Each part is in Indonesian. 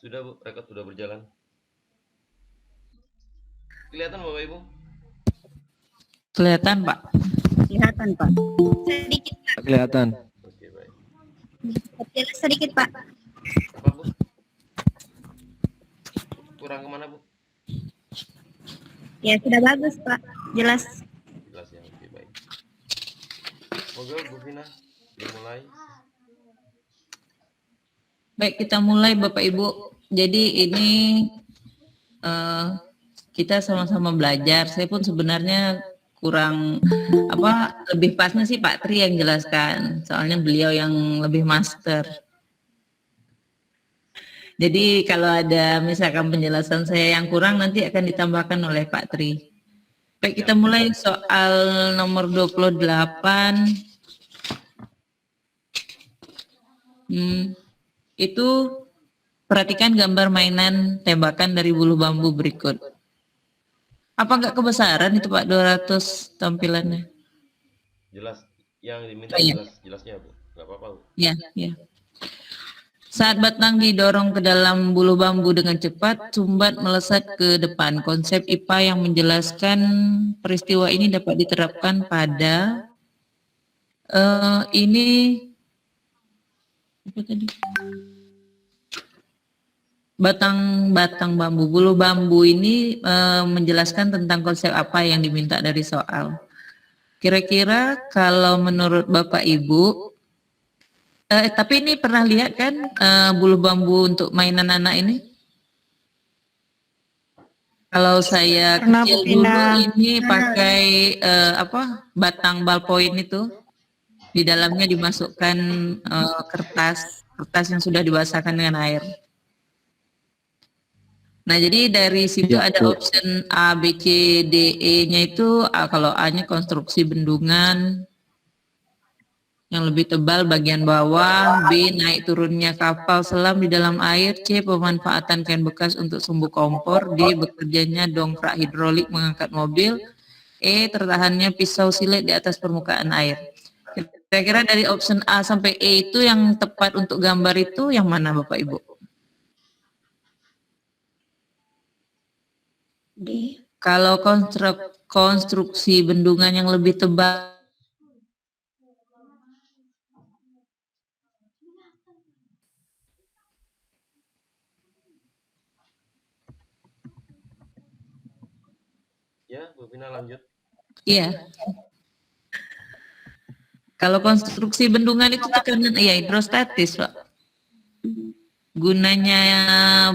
Sudah Bu, rekod sudah berjalan. Kelihatan Bapak Ibu? Kelihatan, Pak. Kelihatan, Pak. Sedikit, Pak. Kelihatan. Oke, baik. Jelas sedikit, Pak. Apa Bu? Kurang kemana Bu? Ya, sudah bagus, Pak. Jelas. Jelas ya, oke baik. Moga Bu Vina dimulai. Baik, kita mulai Bapak Ibu. Jadi ini kita sama-sama belajar. Saya pun sebenarnya kurang lebih pasnya sih Pak Tri yang jelaskan. Soalnya beliau yang lebih master. Jadi kalau ada misalkan penjelasan saya yang kurang nanti akan ditambahkan oleh Pak Tri. Baik, kita mulai soal nomor 28. Itu perhatikan gambar mainan tembakan dari bulu bambu berikut. Apa enggak kebesaran itu Pak 200 tampilannya? Jelas. Yang diminta jelasnya Bu. Enggak apa-apa Bu. Ya. Saat batang didorong ke dalam bulu bambu dengan cepat, sumbat melesat ke depan. Konsep IPA yang menjelaskan peristiwa ini dapat diterapkan pada ini apa tadi? Batang bambu. Bulu bambu ini menjelaskan tentang konsep apa yang diminta dari soal. Kira-kira kalau menurut Bapak Ibu, tapi ini pernah lihat kan bulu bambu untuk mainan anak ini? Kalau saya kecil dulu ini pakai batang ballpoint itu, di dalamnya dimasukkan kertas yang sudah dibasahkan dengan air. Nah, jadi dari situ ada option A, B, C, D, E-nya itu kalau A-nya konstruksi bendungan yang lebih tebal bagian bawah, B, naik turunnya kapal selam di dalam air, C, pemanfaatan kain bekas untuk sumbu kompor, D, bekerjanya dongkrak hidrolik mengangkat mobil, E, tertahannya pisau silet di atas permukaan air. Kira-kira dari option A sampai E itu yang tepat untuk gambar itu yang mana Bapak Ibu? Kalau konstruksi bendungan yang lebih tebal, Ya, Bu Vina lanjut. iya. Kalau konstruksi bendungan itu tekanan hidrostatis, Pak. Gunanya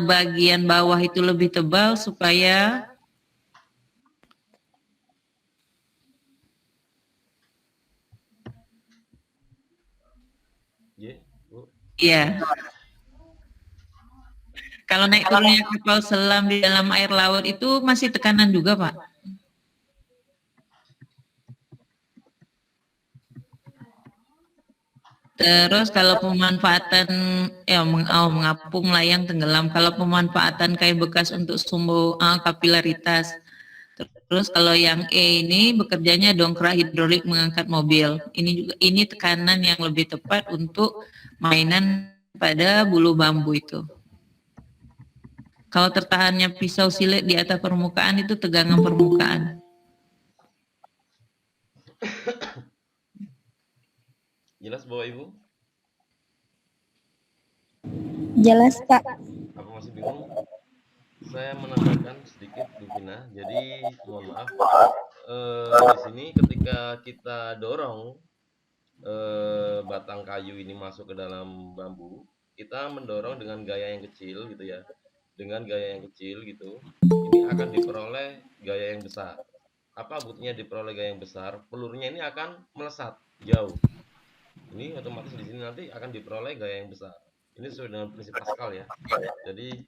bagian bawah itu lebih tebal supaya Bu. Iya. Kalau naik turunnya kapal selam di dalam air laut itu masih tekanan juga, Pak? Terus kalau pemanfaatan mengapung layang tenggelam, kalau pemanfaatan kain bekas untuk sumbu kapilaritas. Terus kalau yang E ini bekerjanya dongkrak hidrolik mengangkat mobil. Ini tekanan yang lebih tepat untuk mainan pada bulu bambu itu. Kalau tertahannya pisau silet di atas permukaan itu tegangan permukaan. Jelas Bapak Ibu? Jelas, Pak. Apa masih bingung? Saya menambahkan sedikit Bu Vina. Jadi mohon maaf. Di sini ketika kita dorong batang kayu ini masuk ke dalam bambu, kita mendorong dengan gaya yang kecil gitu ya. Dengan gaya yang kecil gitu, ini akan diperoleh gaya yang besar. Apa buktinya diperoleh gaya yang besar? Pelurnya ini akan melesat jauh. Ini otomatis di sini nanti akan diperoleh gaya yang besar. Ini sesuai dengan prinsip Pascal ya. Jadi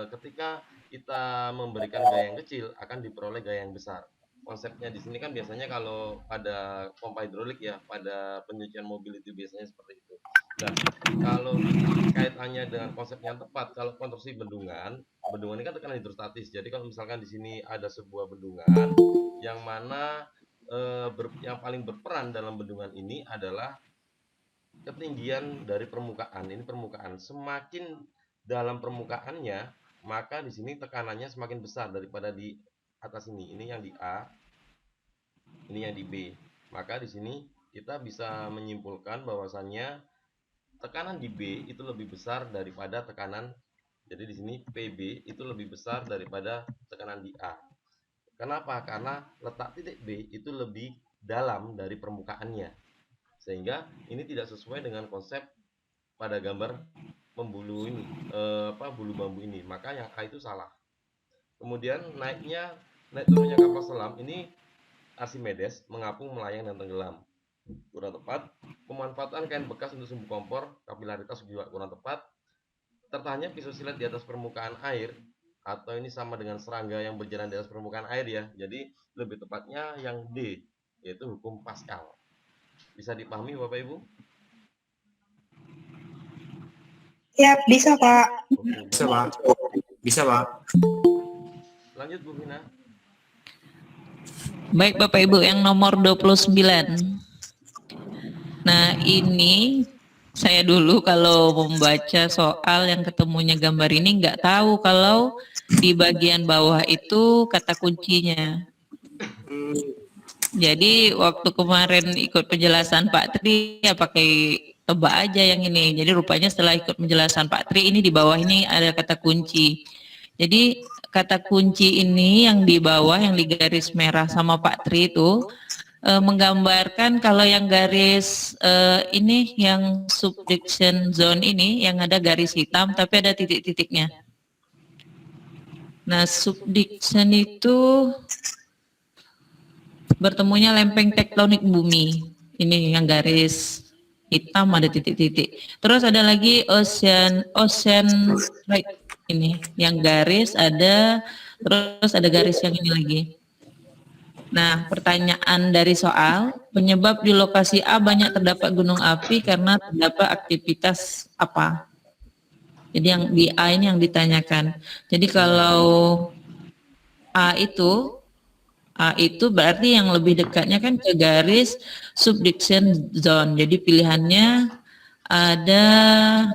ketika kita memberikan gaya yang kecil akan diperoleh gaya yang besar. Konsepnya di sini kan biasanya kalau pada pompa hidrolik ya, pada penyucian mobil itu biasanya seperti itu. Nah, kalau kaitannya dengan konsep yang tepat, kalau konstruksi bendungan ini kan tekanan hidrostatis. Jadi kalau misalkan di sini ada sebuah bendungan yang mana yang paling berperan dalam bendungan ini adalah ketinggian dari permukaan. Ini permukaan. Semakin dalam permukaannya, maka di sini tekanannya semakin besar daripada di atas ini. Ini yang di A, ini yang di B. Maka di sini kita bisa menyimpulkan bahwasannya tekanan di B itu lebih besar daripada tekanan. Jadi di sini PB itu lebih besar daripada tekanan di A. Kenapa? Karena letak titik B itu lebih dalam dari permukaannya. Sehingga ini tidak sesuai dengan konsep pada gambar pembulu ini, bulu bambu ini. Maka yang A itu salah. Kemudian naik turunnya kapal selam ini Archimedes mengapung, melayang, dan tenggelam. Kurang tepat. Pemanfaatan kain bekas untuk sumbu kompor, kapilaritas juga kurang tepat. Tertanya pisau silet di atas permukaan air, atau ini sama dengan serangga yang berjalan di atas permukaan air ya. Jadi lebih tepatnya yang D, yaitu hukum Pascal. Bisa dipahami Bapak Ibu? Ya, bisa Pak. Bisa, Pak. Bisa, Pak. Lanjut Bu Vina. Baik Bapak Ibu, yang nomor 29. Nah, ini saya dulu kalau membaca soal yang ketemunya gambar ini nggak tahu kalau di bagian bawah itu kata kuncinya. Jadi waktu kemarin ikut penjelasan Pak Tri ya pakai tebak aja yang ini. Jadi rupanya setelah ikut penjelasan Pak Tri ini di bawah ini ada kata kunci. Jadi kata kunci ini yang di bawah yang di garis merah sama Pak Tri itu menggambarkan kalau yang garis ini yang subduction zone ini yang ada garis hitam tapi ada titik-titiknya. Nah, subduction itu bertemunya lempeng tektonik bumi. Ini yang garis hitam ada titik-titik. Terus ada lagi ocean right ini yang garis ada, terus ada garis yang ini lagi. Nah, pertanyaan dari soal, penyebab di lokasi A banyak terdapat gunung api karena terdapat aktivitas apa? Jadi yang di A ini yang ditanyakan. Jadi kalau A itu berarti yang lebih dekatnya kan ke garis subduction zone. Jadi pilihannya ada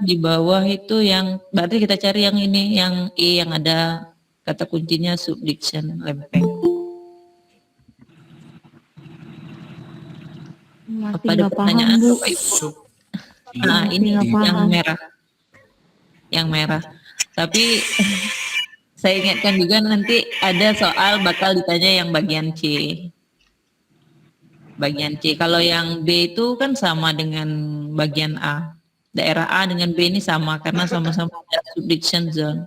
di bawah itu yang berarti kita cari yang ini, yang E yang ada kata kuncinya subduction lempeng. Apa ada pertanyaan Bapak Ibu? Nah, ini yang merah. Yang merah. Tapi saya ingatkan juga nanti ada soal bakal ditanya yang bagian C. Bagian C. Kalau yang B itu kan sama dengan bagian A. Daerah A dengan B ini sama karena sama-sama ada subduction zone.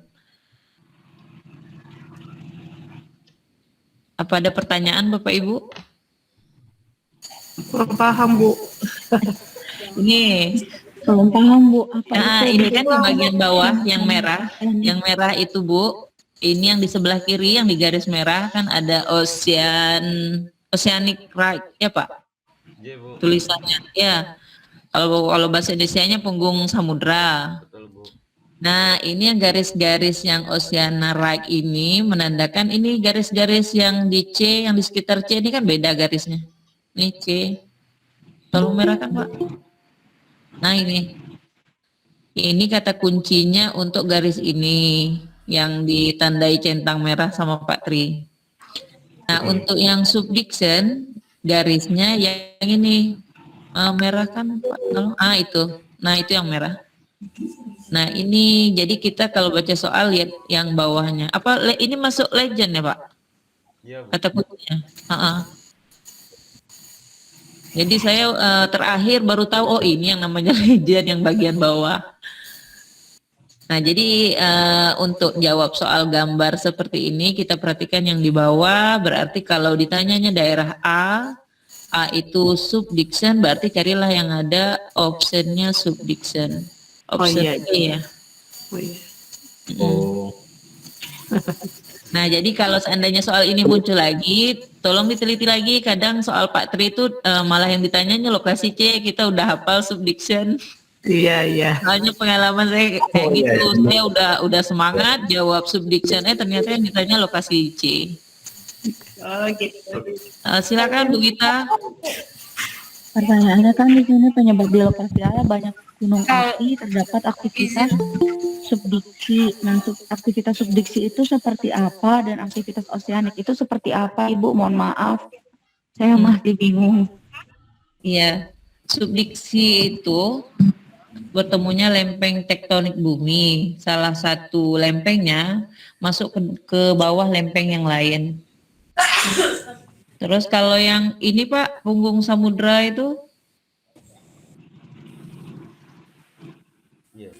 Apa ada pertanyaan Bapak Ibu? Kurang paham Bu. Ini Belum paham Bu. Apa nah, itu? ini kan di bagian bawah yang merah. Yang merah itu Bu, ini yang di sebelah kiri yang di garis merah kan ada oceanic right ya Pak? J Bu. Tulisannya ya. Kalau bahasa Indonesianya punggung samudra. Betul Bu. Nah, ini yang garis-garis yang oceanic right ini menandakan ini garis-garis yang di C, yang di sekitar C ini kan beda garisnya. Ini C. Tolong merah kan Pak? Nah ini kata kuncinya untuk garis ini yang ditandai centang merah sama Pak Tri. Nah untuk yang subduction garisnya yang ini merah kan Pak? Itu. Nah itu yang merah. Nah ini jadi kita kalau baca soal lihat yang bawahnya. Apa ini masuk legend ya Pak? Iya Bu. Kata kuncinya. Jadi saya terakhir baru tahu ini yang namanya legend yang bagian bawah. Nah jadi untuk jawab soal gambar seperti ini kita perhatikan yang di bawah. Berarti kalau ditanyanya daerah A itu subduction, berarti carilah yang ada optionnya subduction. Option iya. A ya. Oh iya. Nah, jadi kalau seandainya soal ini muncul lagi, tolong diteliti lagi. Kadang soal Pak Tri itu malah yang ditanyanya lokasi C, kita udah hafal subduction. Iya. Soalnya pengalaman saya kayak gitu, saya udah semangat jawab subduction, ternyata yang ditanya lokasi C. Oh gitu. Silakan Bu Gita. Pertanyaannya kan di sini penyebab di lokasi A banyak gunung api, terdapat aktivitas subduksi. Nah, aktivitas subduksi itu seperti apa dan aktivitas oseanik itu seperti apa, Ibu? Mohon maaf, saya masih bingung. Iya, subduksi itu bertemunya lempeng tektonik bumi. Salah satu lempengnya masuk ke bawah lempeng yang lain. Terus kalau yang ini Pak, punggung samudra itu? Iya.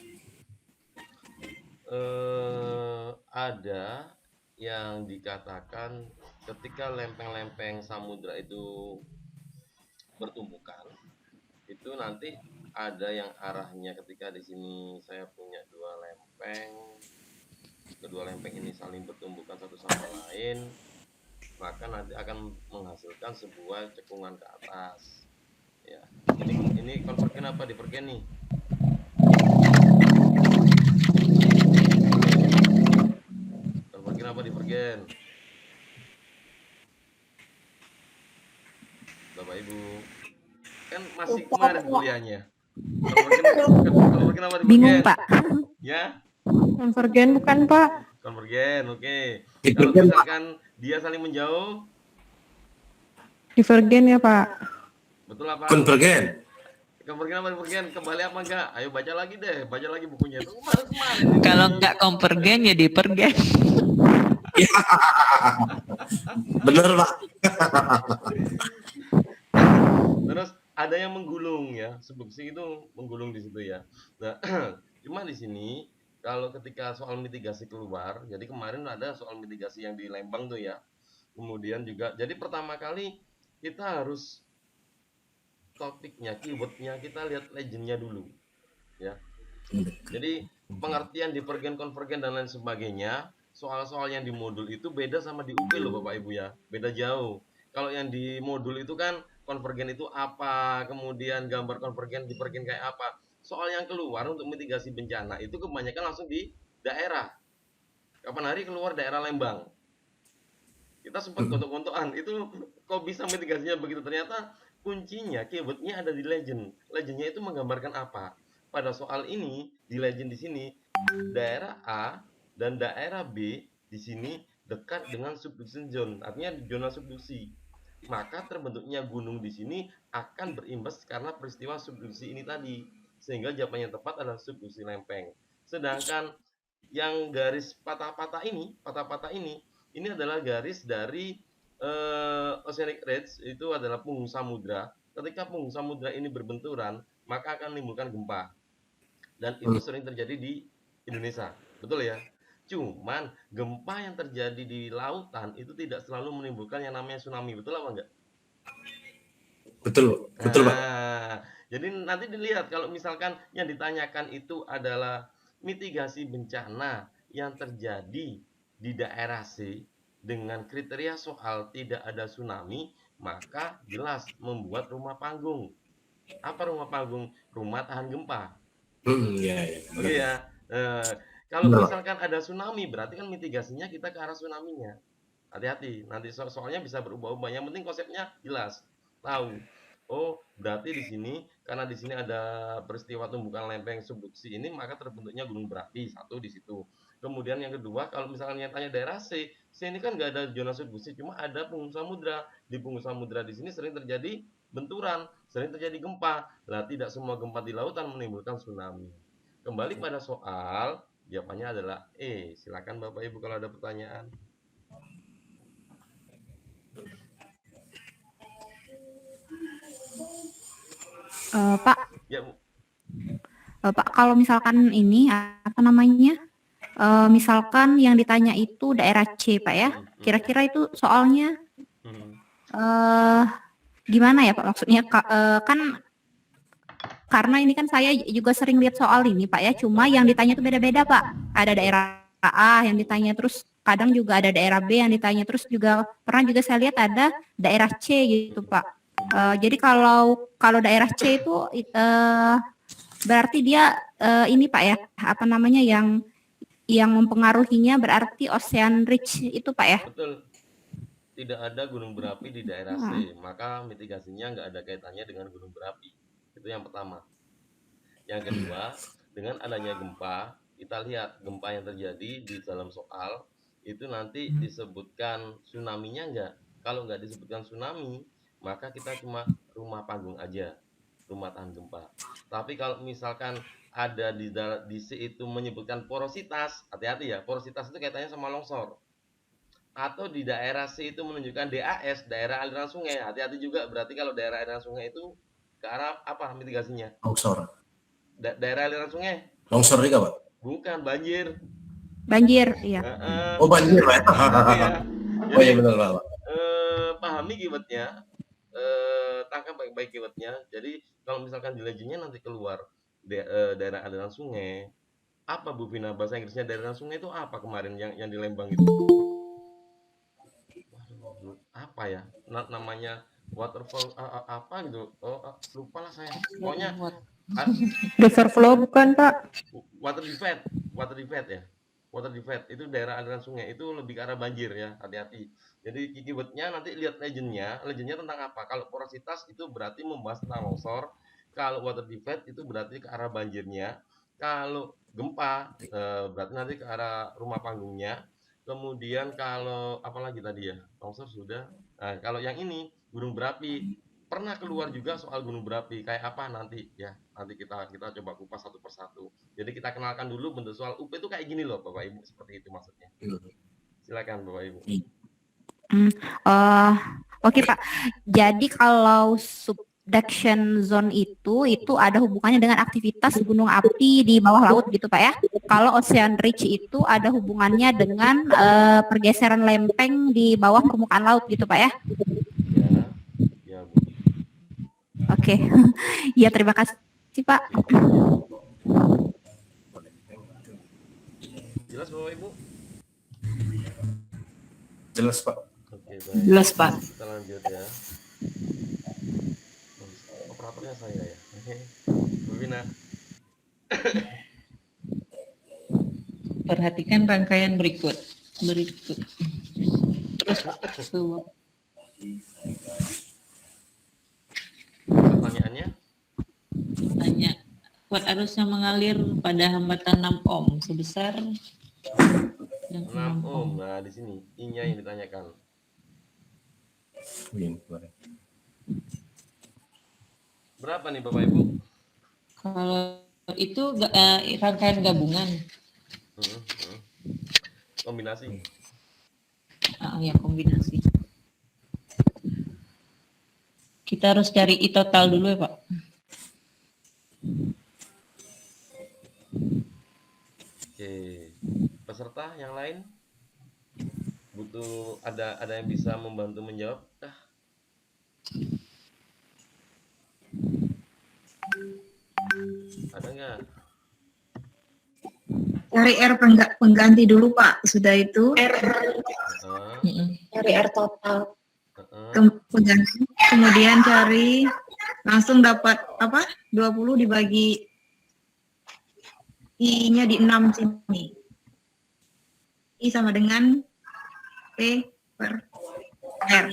Ada yang dikatakan ketika lempeng-lempeng samudra itu bertumbukan, itu nanti ada yang arahnya ketika di sini saya punya kedua lempeng ini saling bertumbukan satu sama lain, maka nanti akan menghasilkan sebuah cekungan ke atas. Ya, ini konvergen apa divergen nih? Konvergen apa divergen? Bapak Ibu, kan masih kemarin kuliahnya. Konvergen apa divergen? Bingung, Pak. Ya, Konvergen bukan, Pak? konvergen, oke. Kalau Divergen, Pak. misalkan dia saling menjauh, Divergen ya, Pak. betul apa? Konvergen. Konvergen apa divergen? Kembali apa enggak? Ayo baca lagi deh, baca lagi bukunya. Itu kemarin. Kalau nggak konvergen ya divergen. Bener, Pak. Terus ada yang menggulung ya, subduksi itu menggulung di situ ya. Nah, cuma di sini kalau ketika soal mitigasi keluar, jadi kemarin ada soal mitigasi yang di Lembang tuh ya. Kemudian juga, jadi pertama kali kita harus topiknya, keywordnya kita lihat legendnya dulu, ya. Jadi pengertian divergen, konvergen dan lain sebagainya, soal-soal yang di modul itu beda sama di UP loh Bapak Ibu ya, beda jauh. Kalau yang di modul itu kan konvergen itu apa, kemudian gambar konvergen, divergen kayak apa. Soal yang keluar untuk mitigasi bencana itu kebanyakan langsung di daerah. Kapan hari keluar daerah Lembang. Kita sempat gontok-gontokan, itu kok bisa mitigasinya begitu, ternyata kuncinya, keywordnya ada di legend. Legendnya itu menggambarkan apa? Pada soal ini, di legend di sini, daerah A dan daerah B di sini dekat dengan subduction zone, artinya zona subduksi. Maka terbentuknya gunung di sini akan berimbas karena peristiwa subduksi ini tadi. Sehingga jawabannya tepat adalah subduksi lempeng. Sedangkan yang garis patah-patah ini adalah garis dari oceanic ridge, itu adalah punggung samudra. Ketika punggung samudra ini berbenturan, maka akan menimbulkan gempa. Dan itu sering terjadi di Indonesia. Betul ya? Cuman gempa yang terjadi di lautan itu tidak selalu menimbulkan yang namanya tsunami. Betul apa enggak? Betul, betul, Pak. Jadi nanti dilihat kalau misalkan yang ditanyakan itu adalah mitigasi bencana yang terjadi di daerah C dengan kriteria soal tidak ada tsunami, maka jelas membuat rumah panggung. Apa rumah panggung? Rumah tahan gempa. Iya, iya. Oke ya. Kalau Benar, Pak. misalkan ada tsunami, berarti kan mitigasinya kita ke arah tsunami-nya. Hati-hati, nanti soalnya bisa berubah-ubah. Yang penting konsepnya jelas, tahu. Oh, berarti di sini karena di sini ada peristiwa tumbukan lempeng subduksi ini, maka terbentuknya gunung berapi, satu di situ. Kemudian yang kedua, kalau misalnya tanya daerah C, C ini kan nggak ada zona subduksi, cuma ada punggung samudra. Di punggung samudra di sini sering terjadi benturan, sering terjadi gempa. Nah, tidak semua gempa di lautan menimbulkan tsunami. Kembali pada soal, jawabannya adalah E. Silakan Bapak Ibu kalau ada pertanyaan. Pak, Ya, Bu. Pak, kalau misalkan ini apa namanya? Misalkan yang ditanya itu daerah C, Pak ya. Kira-kira itu soalnya gimana ya, Pak? Maksudnya kan karena ini kan saya juga sering lihat soal ini, Pak ya. Cuma yang ditanya itu beda-beda, Pak. Ada daerah A yang ditanya, terus kadang juga ada daerah B yang ditanya, terus juga pernah juga saya lihat ada daerah C gitu, Pak. Jadi kalau daerah C itu berarti dia ini Pak ya, apa namanya yang mempengaruhinya berarti ocean ridge itu Pak ya? Betul. Tidak ada gunung berapi di daerah C, maka mitigasinya nggak ada kaitannya dengan gunung berapi. Itu yang pertama. Yang kedua, dengan adanya gempa, kita lihat gempa yang terjadi di dalam soal itu nanti disebutkan tsunami-nya enggak. Kalau nggak disebutkan tsunami, maka kita cuma rumah panggung aja, rumah tahan gempa. Tapi kalau misalkan ada di C itu menyebutkan porositas, hati-hati ya, porositas itu kaitannya sama longsor. Atau di daerah C itu menunjukkan DAS, daerah aliran sungai, hati-hati juga, berarti kalau daerah aliran sungai itu ke arah apa mitigasinya? Longsor. Daerah aliran sungai? Longsor juga, Pak. Bukan, banjir. Banjir, iya. Oh, banjir, Pak. Iya. Oh iya benar, Pak. Pahami keywordnya, tangkap baik-baik keywordnya. Jadi kalau misalkan di legendnya nanti keluar daerah aliran sungai, apa Bu Vina bahasa Inggrisnya daerah sungai itu apa kemarin yang di Lembang itu? Waduh, apa ya namanya waterfall apa gitu? Lupa lah saya. Pokoknya River flow bukan, Pak? water divide ya. Water divide itu daerah aliran sungai, itu lebih ke arah banjir ya, hati-hati. Jadi keywordnya nanti lihat legendnya tentang apa. Kalau porositas itu berarti membahas tentang longsor, kalau water divide itu berarti ke arah banjirnya, kalau gempa berarti nanti ke arah rumah panggungnya. Kemudian kalau apalagi tadi ya, longsor sudah. Nah, kalau yang ini gunung berapi, pernah keluar juga soal gunung berapi kayak apa nanti ya, nanti kita coba kupas satu persatu. Jadi kita kenalkan dulu bentuk soal UP itu kayak gini loh Bapak Ibu, seperti itu maksudnya. Silakan Bapak Ibu. Oke Pak. Jadi kalau subduction zone itu ada hubungannya dengan aktivitas gunung api di bawah laut gitu Pak ya. Kalau ocean ridge itu ada hubungannya dengan pergeseran lempeng di bawah permukaan laut gitu Pak ya. Ya Bu. Oke. Ya terima kasih Pak. Jelas Bapak Ibu? Jelas, Pak. Oke, baik. Jelas, Pak. Kita lanjut ya. Operatornya saya ya. Bu Vina. Perhatikan rangkaian berikut. Terus Pertanyaannya? tanya, kuat arus yang mengalir pada hambatan 6 ohm sebesar 6 ohm. Nah, di sini I-nya yang ditanyakan. Berapa nih Bapak Ibu? Kalau itu rangkaian gabungan. Kombinasi. Ya kombinasi. Kita harus cari I total dulu ya Pak. Oke. Peserta yang lain butuh ada yang bisa membantu menjawab? Ada nggak? Cari R pengganti dulu Pak, sudah itu cari R total pengganti, kemudian cari langsung dapat apa 20 dibagi I-nya di 6 sini, I sama dengan P per R.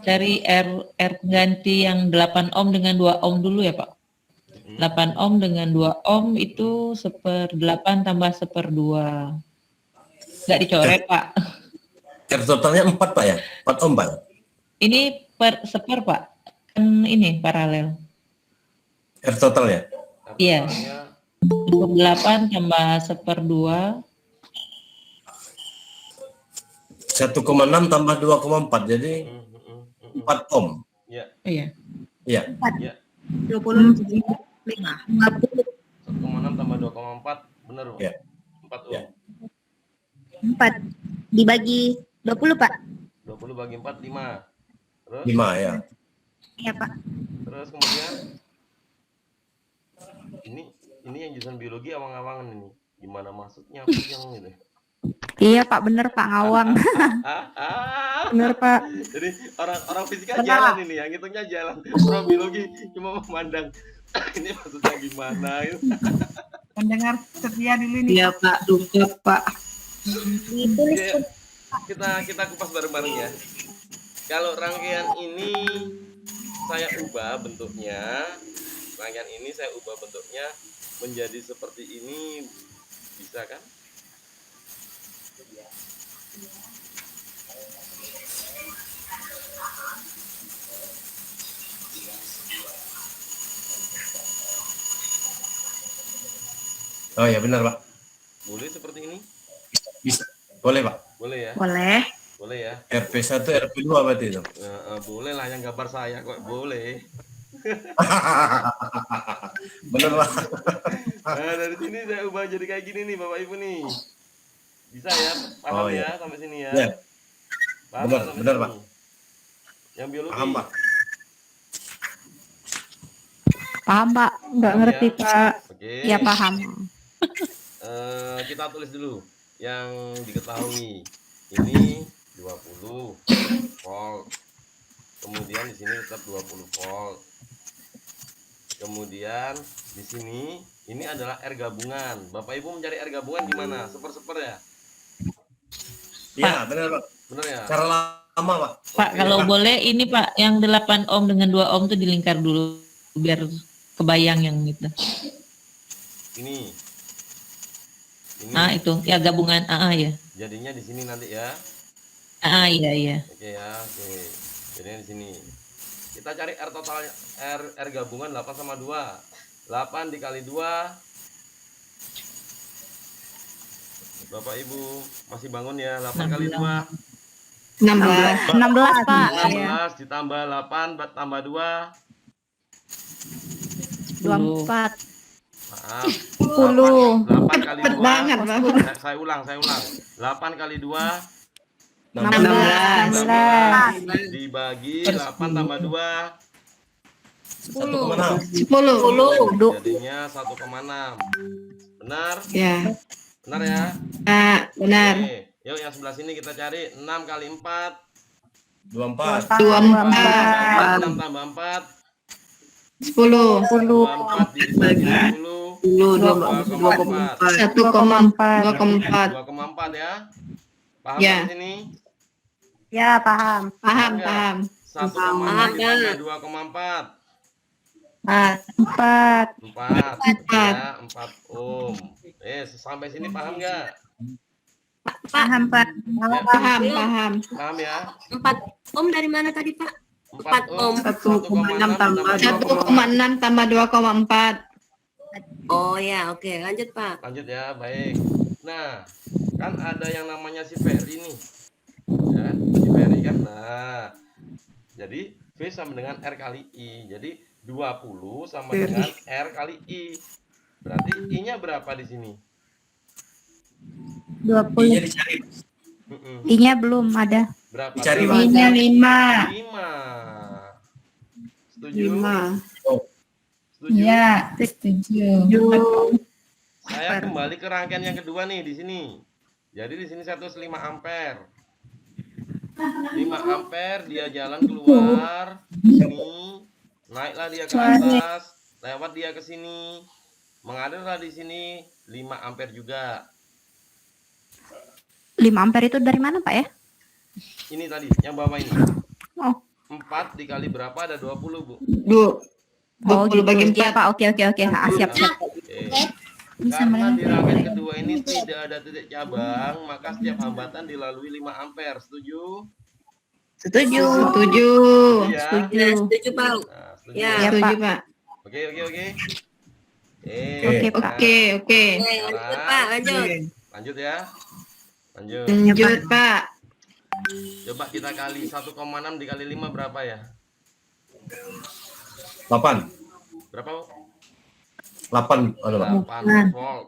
Cari R pengganti yang 8 ohm dengan 2 ohm dulu ya Pak. 8 ohm dengan 2 ohm itu 1/8 tambah 1/2. Nggak dicoret Pak. R totalnya 4 Pak ya? 4 ohm Pak? Ini per Pak. Kan ini paralel. R total ya? Iya. 1/8 tambah 1/2. 1,6 tambah 2,4 jadi 4 ohm. Ya. Iya. Iya. Ya. 25. 1,6 tambah 2,4 benar Bu? Ya. 4 ohm. Ya. 4 dibagi 20 Pak. 20 bagi 4 5. Terus? 5 ya. Iya Pak. Terus kemudian ini yang jurusan biologi awang-awangan ini. Gimana maksudnya yang gitu? Iya Pak, bener Pak, ngawang. Bener Pak. Jadi orang fisika jalan ini, yang hitungnya jalan. Orang biologi cuma memandang. Ini maksudnya gimana? Mendengar setia dulu nih. Iya Pak, duga Pak. Oke, kita kupas bareng-bareng ya. Kalau rangkaian ini saya ubah bentuknya menjadi seperti ini Bisa kan? Oh ya benar Pak. Boleh seperti ini? Bisa. Boleh Pak. Boleh ya? Boleh. Boleh ya? RP1, RP2 berarti itu. Boleh lah yang gambar saya kok, boleh. Benar Pak. Nah, dari sini saya ubah jadi kayak gini nih Bapak Ibu nih. Bisa ya? Paham Oh, iya. ya sampai sini ya? Ya, Paham benar, nggak sampai benar, sini? Pak. Yang biologi? paham Pak. Paham, Pak? Nggak Paham ngerti, ya? Pak. Oke. Iya, paham. Kita tulis dulu yang diketahui. Ini 20 volt. Kemudian di sini tetap 20 volt. Kemudian di sini ini adalah R gabungan. Bapak Ibu mencari R gabungan gimana? Super ya? Iya, benar Pak. Benar ya? Cara lama Pak. Pak, kalau boleh ini Pak, yang 8 ohm dengan 2 ohm tuh dilingkar dulu biar kebayang yang itu. Ini. Ah, itu ya gabungan ya. Jadinya di sini nanti ya. Iya. Oke ya, oke. Jadinya di sini. Kita cari R totalnya, R gabungan 8 sama 2. 8 dikali 2. Bapak Ibu masih bangun ya? 8 kali 2. 16. 16, Pak. 16 ditambah 8 tambah 2. 24. Maaf. 10. 8 kali 2. banget, Bang. Saya ulang. 8 kali 2. 16. Dibagi 8 tambah 2. 1,6. 10. Jadinya 1,6. Benar? Ya. Benar ya? Benar. Oke. Yuk yang sebelah sini kita cari 6 kali 4. 24. 24. 6 tambah 4. 10. 24 dibagi 10. 2,4. 1,4. 2,4 ya. Paham Ya. di sini? Ya, paham. Paham. 1,4 ditambah 2,4. 4. 4 ya, 4 ohm. Sampai sini paham nggak? Paham, Pak. Ya, Paham. paham ya? 4 ohm dari mana tadi Pak? 4 ohm 1,6 tambah 1,6 tambah 2,4. Oh ya, oke, lanjut Pak. Lanjut ya, baik. Nah, kan ada yang namanya si Ferry nih. Ya, si Ferry kan. Nah, jadi V sama dengan R kali I. Jadi 20 sama dengan R kali I. Berarti I-nya berapa di sini? 20. Iya dicari. I-nya belum ada. Berapa? Dicari, Berapa? Pak. Ini 5. 5. Setuju? Setuju? setuju. Saya kembali ke rangkaian yang kedua nih di sini. Jadi di sini 105 ampere. 5 ampere dia jalan keluar sini, naiklah dia ke atas, lewat dia ke sini, mengalirlah di sini 5 ampere juga. 5 ampere itu dari mana, Pak ya? Ini tadi yang bawah ini. Oh. 4 dikali berapa ada 20, Bu? 20 bagi Iya, 4. Pak. Oke. Siap. Oke. Karena di rangkaian kedua ini tidak ada titik cabang, maka setiap hambatan dilalui 5 ampere. Setuju? Setuju. Ya. Ya, setuju Pak. Nah, setuju Ya. ya? Setuju, Pak. Oke. Oke, Pak. Oke. Oke, lanjut Pak, lanjut. Lanjut ya. Lanjut. Lanjut, Pak. Coba kita kali 1,6 dikali 5 berapa ya? 8. Berapa, Bu? 8. Pak. 8 volt.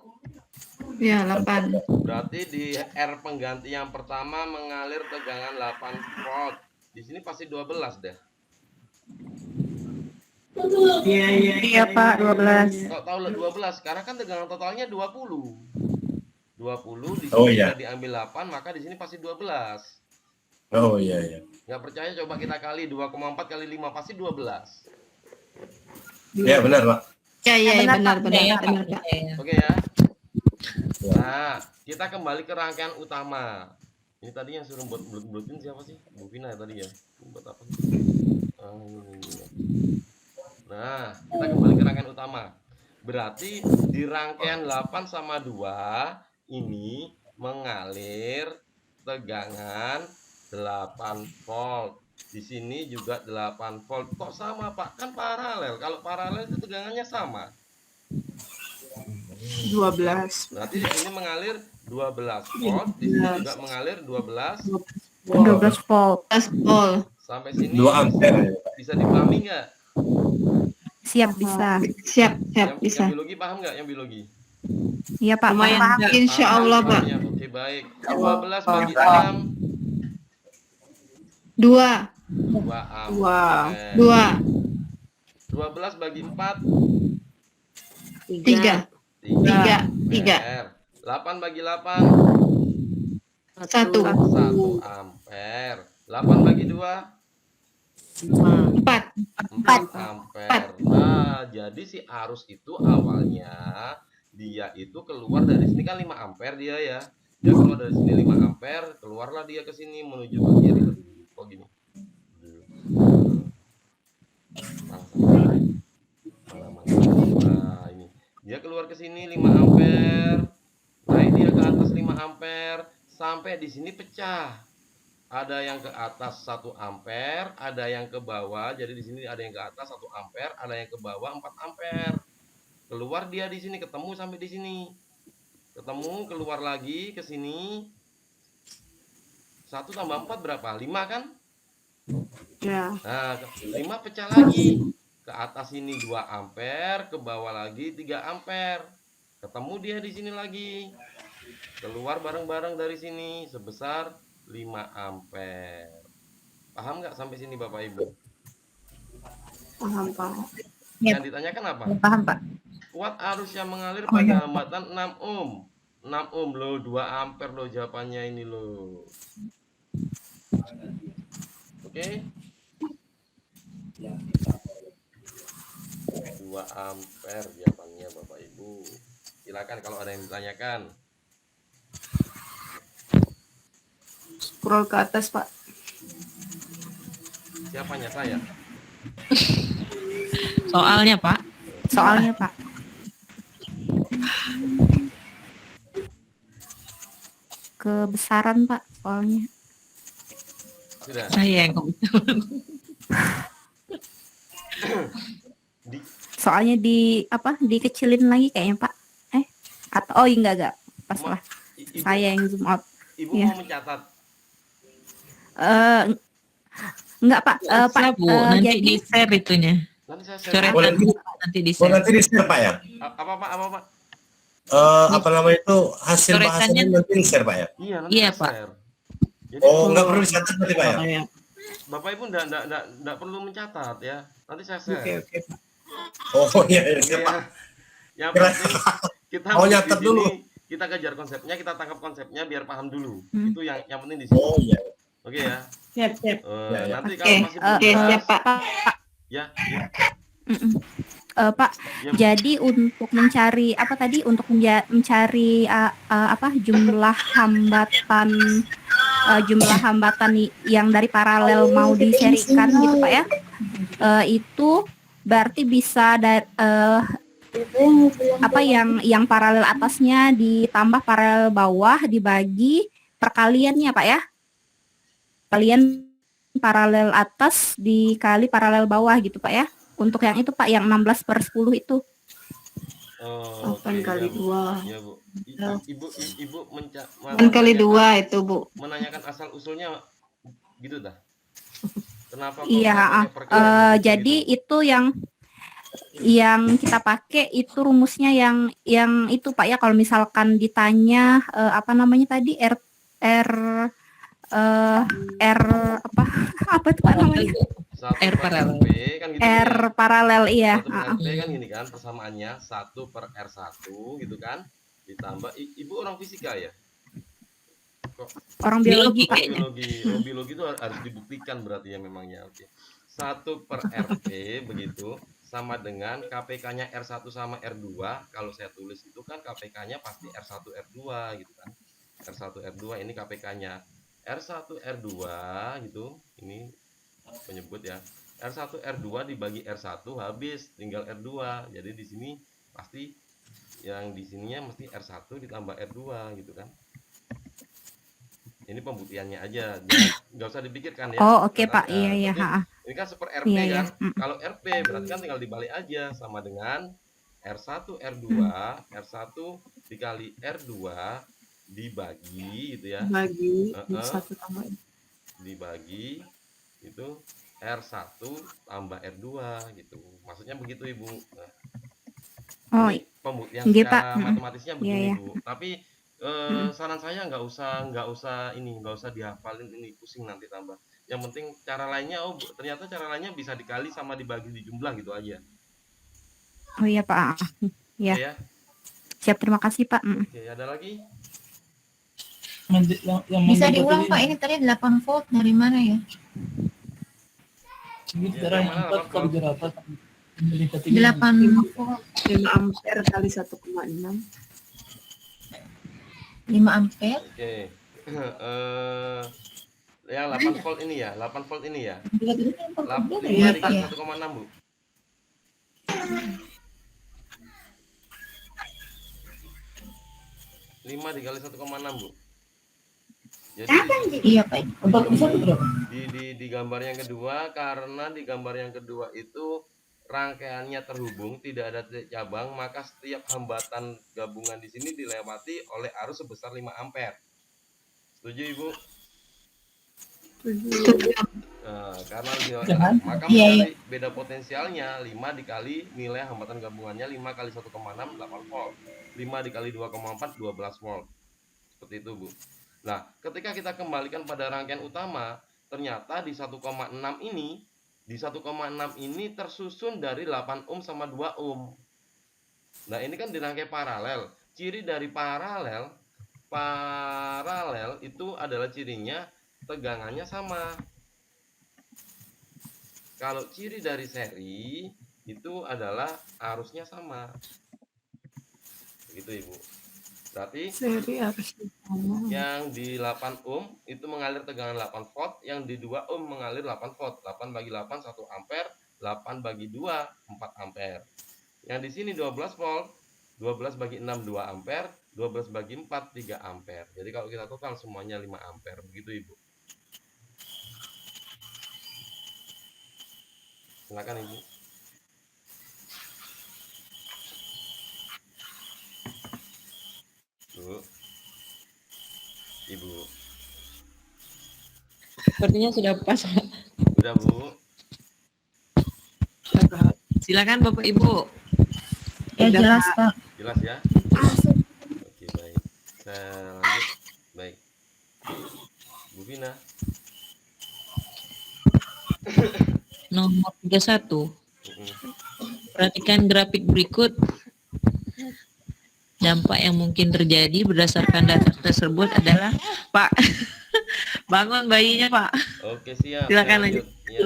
Ya, 8. Berarti di R pengganti yang pertama mengalir tegangan 8 volt. Di sini pasti 12 deh. Iya, Pak, 12. Kok tahu lah 12? Karena kan tegangan totalnya 20. 20 di sini Oh, iya. sudah diambil 8, maka di sini pasti 12. Oh iya. Nggak percaya coba kita kali 2,4 kali 5 pasti 12. Ya benar Pak. Ya, benar, Pak. Oke ya. Nah, kita kembali ke rangkaian utama. Ini tadi yang suruh buat buletin siapa sih? Bu Vina ya tadi ya. Buat apa sih? Nah, kita kembali ke rangkaian utama. Berarti di rangkaian 8 sama 2 ini mengalir tegangan 8 volt. Di sini juga 8 volt. Kok sama, Pak? Kan paralel. Kalau paralel itu tegangannya sama. 12. Berarti di sini mengalir 12 volt, di sini juga mengalir 12. 12 volt. Volt. Sampai sini 2 ampere. bisa dipahami nggak? Siap, bisa. Siap, siap, Yang bisa. biologi paham nggak yang biologi? Iya Pak, Lumayan, paham. Kak. Insya Allah, Pak. Pahamnya. Oke, baik. 12 bagi 6, 2, 2 Dua. ampere. 2, 12 bagi 4, 3, 3 3, ampere. 8 bagi 8, 1, 1 ampere. 8 bagi 2, 4. 4 ampere. Nah, jadi si arus itu awalnya dia itu keluar dari sini kan 5 ampere dia ya. Dia keluar dari sini 5 ampere, keluarlah dia ke sini menuju ke kiri. Kok gini? Nah, ini. Dia keluar ke sini 5 ampere. Naik dia ke atas 5 ampere sampai di sini pecah. Ada yang ke atas 1 ampere, ada yang ke bawah. Jadi di sini ada yang ke atas 1 ampere, ada yang ke bawah 4 ampere. Keluar dia di sini, ketemu sampai di sini. Ketemu, keluar lagi ke sini. 1 tambah 4 berapa? 5 kan? Ya. Nah, 5 pecah lagi. Ke atas ini 2 ampere, ke bawah lagi 3 ampere. Ketemu dia di sini lagi. Keluar bareng-bareng dari sini sebesar 5 ampere. Paham nggak sampai sini Bapak Ibu? Paham, Pak. Yang ditanyakan apa? Paham Pak. Kuat arus yang mengalir pada hambatan 6 ohm. 6 ohm loh, 2 ampere loh jawabannya ini loh. Oke? 2 ampere jawabannya Bapak Ibu. Silakan kalau ada yang ditanyakan. Scroll ke atas, Pak. Siapanya saya? Soalnya Pak, Soalnya Pak. Kebesaran Pak, soalnya. Sudah. saya yang Di, Soalnya di apa? Dikecilin lagi kayaknya Pak. Atau enggak. Pas lah. Ibu, Saya yang zoom out. Ibu ya. mau mencatat. Eh enggak Pak. Pak. Bu, nanti Jadi di share itunya. Nanti saya share. Coretan Boleh di- nanti di Oh, share. nanti di-share, Pak ya? Apa Pak? Apa Pak? Apa namanya itu hasil Coretannya- bahasannya nanti di-share, Pak ya? Iya, nanti Iya, saya Pak. share. Jadi Oh, nggak perlu dicatat nanti, Pak ya? Kayak. Bapak Ibu enggak perlu mencatat ya. Nanti saya share. Oke, Pak. Oh, iya, iya, Oke, siap, Pak. ya. Yang penting kita Oh, di nyatet sini, dulu. kita kejar konsepnya, kita tangkap konsepnya biar paham dulu. Hmm. Itu yang penting di sini. Oh, iya. Oke ya. Siap. Ya, ya. Nanti Oke, kalau masih belum oke, jelas, siap, Pak. ya. mm-mm. Pak, Ya, Bu. jadi untuk mencari apa tadi? Untuk mencari apa jumlah hambatan yang dari paralel mau diserikan gitu Pak ya? Itu berarti bisa apa yang paralel atasnya ditambah paralel bawah dibagi perkaliannya Pak ya? Kalian paralel atas dikali paralel bawah gitu Pak ya? Untuk yang itu Pak, yang 16/10 itu. Oh, 8 kali ya, Bu. 2. Ya, Bu. Ibu 8 kali 2 itu, Bu. menanyakan asal usulnya gitu dah. Kenapa kok Iya, pakai perkalian gitu, jadi gitu? itu yang kita pakai itu rumusnya yang itu Pak ya, kalau misalkan ditanya apa namanya tadi R apa itu Pak namanya? Satu R per paralel. RP kan gitu R ya. paralel iya. 1 per RP kan gini kan persamaannya 1 per R1 gitu kan. Ditambah Ibu orang fisika ya? Kok Orang Biologi biologi Pak. kayaknya. biologi itu harus dibuktikan berarti ya memangnya. Oke. 1 per RP begitu sama dengan KPK-nya R1 sama R2. Kalau saya tulis itu kan KPK-nya pasti R1 R2 gitu kan. R1 R2 ini KPK-nya. R1 R2 gitu. Ini penyebut ya. R1 R2 dibagi R1 habis tinggal R2. Jadi di sini pasti yang di sininya mesti R1 ditambah R2 gitu kan. Ini pembuktiannya aja, nggak usah dipikirkan ya. Oh, oke, Nah, Pak. Iya, iya, berarti ha. ini kan super RP Iya, iya. kan. Kalau RP berarti kan tinggal dibalik aja, sama dengan R1 R2 R1 dikali R2 dibagi gitu ya. Bagi Heeh, 1 tambah dibagi itu R1 tambah R2 gitu. Maksudnya begitu, Ibu. Nah, Oh, ini pembuktian nggih, Pak. secara matematisnya Iya, begini, iya. Bu. Tapi saran saya nggak usah dihafalin ini, pusing nanti tambah. Yang penting cara lainnya, oh ternyata cara lainnya bisa dikali sama dibagi di jumlah gitu aja. Oh iya, Pak. Iya. Oke ya. Siap, terima kasih, Pak. Oke, ada lagi? Bisa diulang Pak, ini tadi 8 volt dari mana ya? Ya, yang mana 8 volt? 8 volt 5 ampere kali 1,6. 5 ampere. Oke. Yang 8 volt ini ya, 8 volt ini ya. 5 dikali 1,6, Bu. Lima dikali 1,6, Bu. Jadi Iya Pak. di gambar yang kedua, karena di gambar yang kedua itu rangkaiannya terhubung, tidak ada titik cabang, maka setiap hambatan gabungan di sini dilewati oleh arus sebesar 5 ampere. Setuju, Ibu? Karena maka mencari beda potensialnya 5 dikali nilai hambatan gabungannya 5 kali 1,6 8 volt. 5 dikali 2,4 12 volt. Seperti itu, Bu. Nah, ketika kita kembalikan pada rangkaian utama, ternyata di 1,6 ini tersusun dari 8 ohm sama 2 ohm. Nah, ini kan dirangkai paralel. Ciri dari paralel itu adalah cirinya tegangannya sama. Kalau ciri dari seri itu adalah arusnya sama. Begitu, Ibu. Berarti Seri harus sama. yang di 8 ohm itu mengalir tegangan 8 volt, yang di 2 ohm mengalir 8 volt. 8 bagi 8 1 ampere, 8 bagi 2 4 ampere. Yang di sini 12 volt, 12 bagi 6 2 ampere, 12 bagi 4 3 ampere. Jadi kalau kita total semuanya 5 ampere. Begitu, Ibu. Silakan, Ibu. Bu. Ibu. Sepertinya sudah pas. Udah, Bu. Silakan Bapak Ibu. Ya jelas Pak. Jelas ya? Oke, baik. Saya lanjut. Baik. Bu Vina. Nomor 31. Perhatikan grafik berikut. Dampak yang mungkin terjadi berdasarkan data tersebut adalah Pak. Bangun bayinya, Pak. Oke, siap. Silakan lanjut. Ya.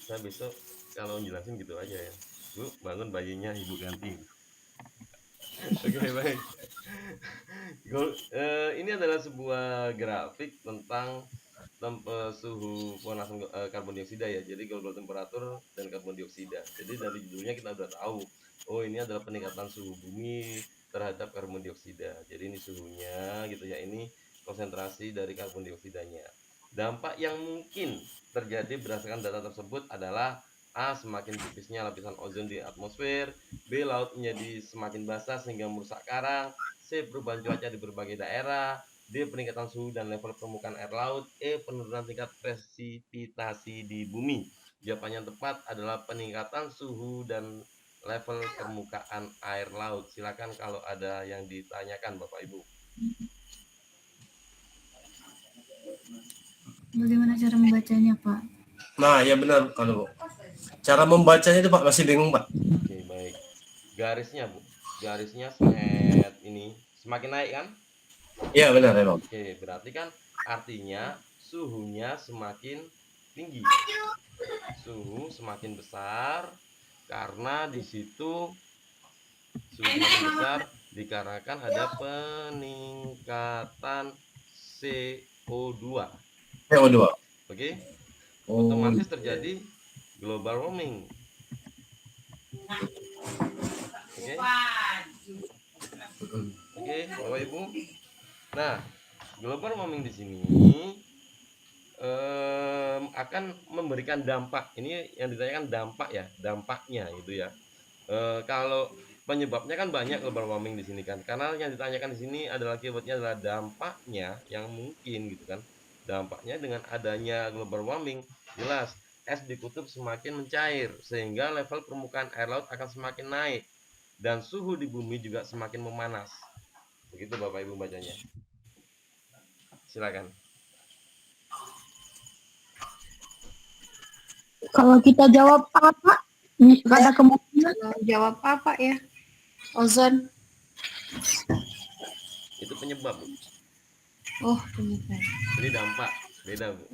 Saya besok kalau jelasin gitu aja ya. Bu, bangun bayinya, Ibu ganti. Oke, baik. Ini adalah sebuah grafik tentang suhu pemanasan karbon dioksida ya. Jadi global temperatur dan karbon dioksida. Jadi dari judulnya kita udah tahu, oh ini adalah peningkatan suhu bumi terhadap karbon dioksida. Jadi ini suhunya gitu ya. Ini konsentrasi dari karbon dioksidanya. Dampak yang mungkin terjadi berdasarkan data tersebut adalah A. Semakin tipisnya lapisan ozon di atmosfer. B. Laut menjadi semakin basah sehingga merusak karang. C. Perubahan cuaca di berbagai daerah. D. Peningkatan suhu dan level permukaan air laut. E. Penurunan tingkat presipitasi di bumi. Jawaban yang tepat adalah peningkatan suhu dan level permukaan air laut. Silakan kalau ada yang ditanyakan, Bapak Ibu. Bagaimana cara membacanya Pak? Nah, ya benar kalau Bu. Cara membacanya itu Pak masih bingung Pak. Oke, baik. Garisnya, Bu. Garisnya set ini semakin naik kan? Iya benar emang. Oke, berarti kan artinya suhunya semakin tinggi. Suhu semakin besar karena di situ suhu semakin besar dikarenakan ada peningkatan CO2. CO2. Oke? Oh, Otomatis terjadi global warming. Oke. Oke, Bapak Ibu. Nah, global warming di sini akan memberikan dampak. Ini yang ditanyakan dampak ya, dampaknya itu ya. Kalau penyebabnya kan banyak global warming di sini kan. Karena yang ditanyakan di sini adalah keywordnya adalah dampaknya yang mungkin gitu kan. Dampaknya dengan adanya global warming jelas es di kutub semakin mencair sehingga level permukaan air laut akan semakin naik dan suhu di bumi juga semakin memanas. Begitu Bapak Ibu bacanya. Silakan. Kalau kita jawab apa? Ada kemungkinan jawab apa ya? Ozon. Itu penyebab, Bu. Oh, ternyata. Ini dampak, beda, Bu.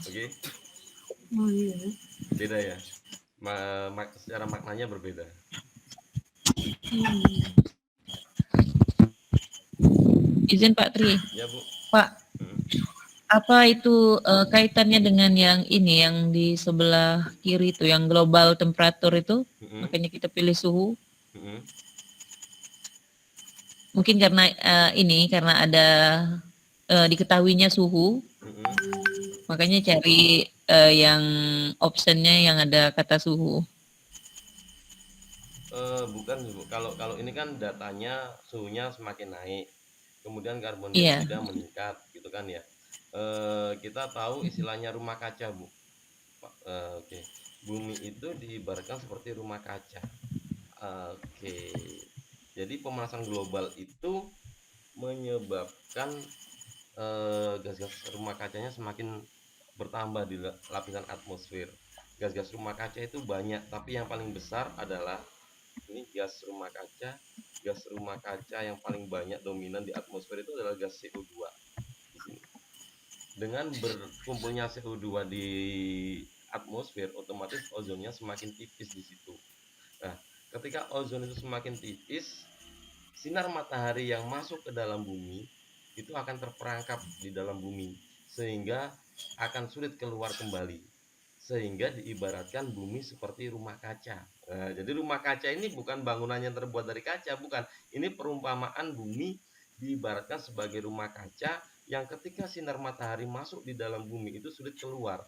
Oke, Oh iya. beda ya. Secara maknanya berbeda. Izin Pak Tri. Ya, Bu. Pak, Hmm. apa itu kaitannya dengan yang ini, yang di sebelah kiri itu, yang global temperatur itu? Makanya kita pilih suhu. Mungkin karena karena ada diketahuinya suhu, makanya cari yang optionnya yang ada kata suhu. Bukan, Bu. Kalau ini kan datanya suhunya semakin naik, kemudian karbon Iya. dioksida meningkat, gitu kan ya. Kita tahu istilahnya rumah kaca, Bu. Oke. Bumi itu diibaratkan seperti rumah kaca. Oke. Jadi pemanasan global itu menyebabkan gas-gas rumah kacanya semakin bertambah di lapisan atmosfer. Gas-gas rumah kaca itu banyak, tapi yang paling besar adalah ini gas rumah kaca. Gas rumah kaca yang paling banyak dominan di atmosfer itu adalah gas CO2 di sini. Dengan berkumpulnya CO2 di atmosfer, otomatis ozonnya semakin tipis di situ. Nah, ketika ozon itu semakin tipis, sinar matahari yang masuk ke dalam bumi itu akan terperangkap di dalam bumi sehingga akan sulit keluar kembali, sehingga diibaratkan bumi seperti rumah kaca. Nah, jadi rumah kaca ini bukan bangunan yang terbuat dari kaca, bukan. Ini perumpamaan bumi diibaratkan sebagai rumah kaca yang ketika sinar matahari masuk di dalam bumi itu sulit keluar,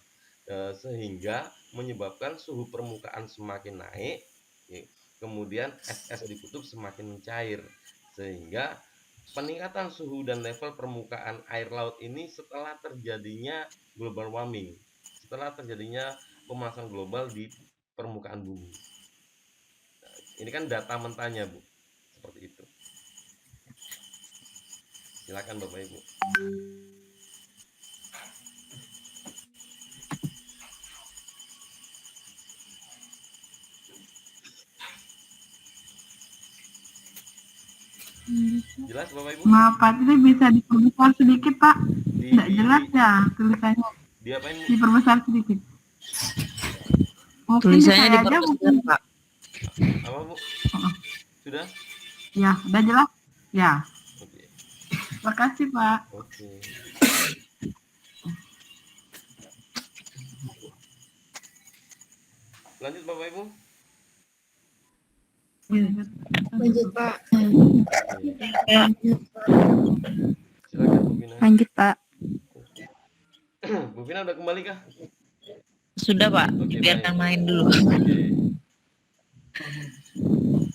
sehingga menyebabkan suhu permukaan semakin naik, kemudian es-es di kutub semakin mencair, sehingga peningkatan suhu dan level permukaan air laut ini setelah terjadinya global warming, setelah terjadinya pemanasan global di permukaan bumi. Nah, ini kan data mentahnya, Bu, seperti itu. Silakan Bapak Ibu. Jelas Bapak Ibu? Maaf Pak, ini bisa diperbesar sedikit Pak? Tidak jelas ya tulisannya. Diapain? Diperbesar sedikit. Mungkin Tulisannya saya aja diperbesar, mungkin. Pak. Apa, Bu? Sudah? Ya, sudah jelas? Ya. Oke. Terima kasih Pak. Oke. Lanjut Bapak Ibu. Lanjut Pak. Silakan Bu Vina. Lanjut Pak. Bu Vina udah kembali kah? Sudah Pak, Oke, biarkan baik. main dulu. Oke.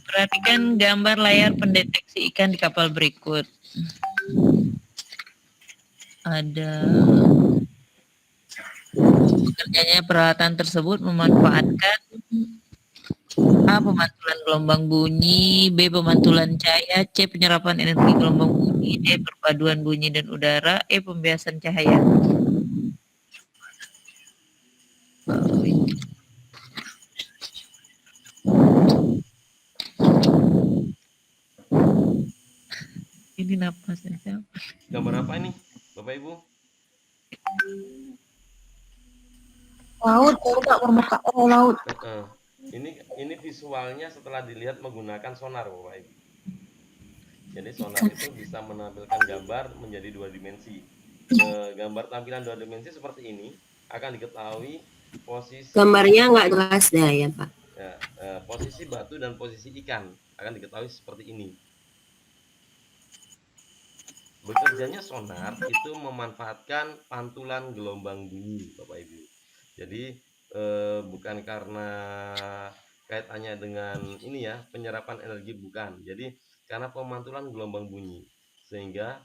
Perhatikan gambar layar pendeteksi ikan di kapal berikut. Ada kerjanya peralatan tersebut memanfaatkan A. Pemantulan gelombang bunyi, B. Pemantulan cahaya, C. Penyerapan energi gelombang bunyi, D. Perpaduan bunyi dan udara, E. Pembiasan cahaya. Ini napasnya siapa? Gambar apa ini, Bapak Ibu? Laut, Pak, permukaan laut. Ini visualnya setelah dilihat menggunakan sonar, Bapak Ibu. Jadi sonar itu bisa menampilkan gambar menjadi dua dimensi. Gambar tampilan dua dimensi seperti ini akan diketahui posisi Gambarnya nggak jelas dah ya Pak. ya, posisi batu dan posisi ikan akan diketahui seperti ini. Bekerjanya sonar itu memanfaatkan pantulan gelombang bunyi, Bapak Ibu. Jadi bukan karena kaitannya dengan ini ya, penyerapan energi, bukan. Jadi karena pemantulan gelombang bunyi, sehingga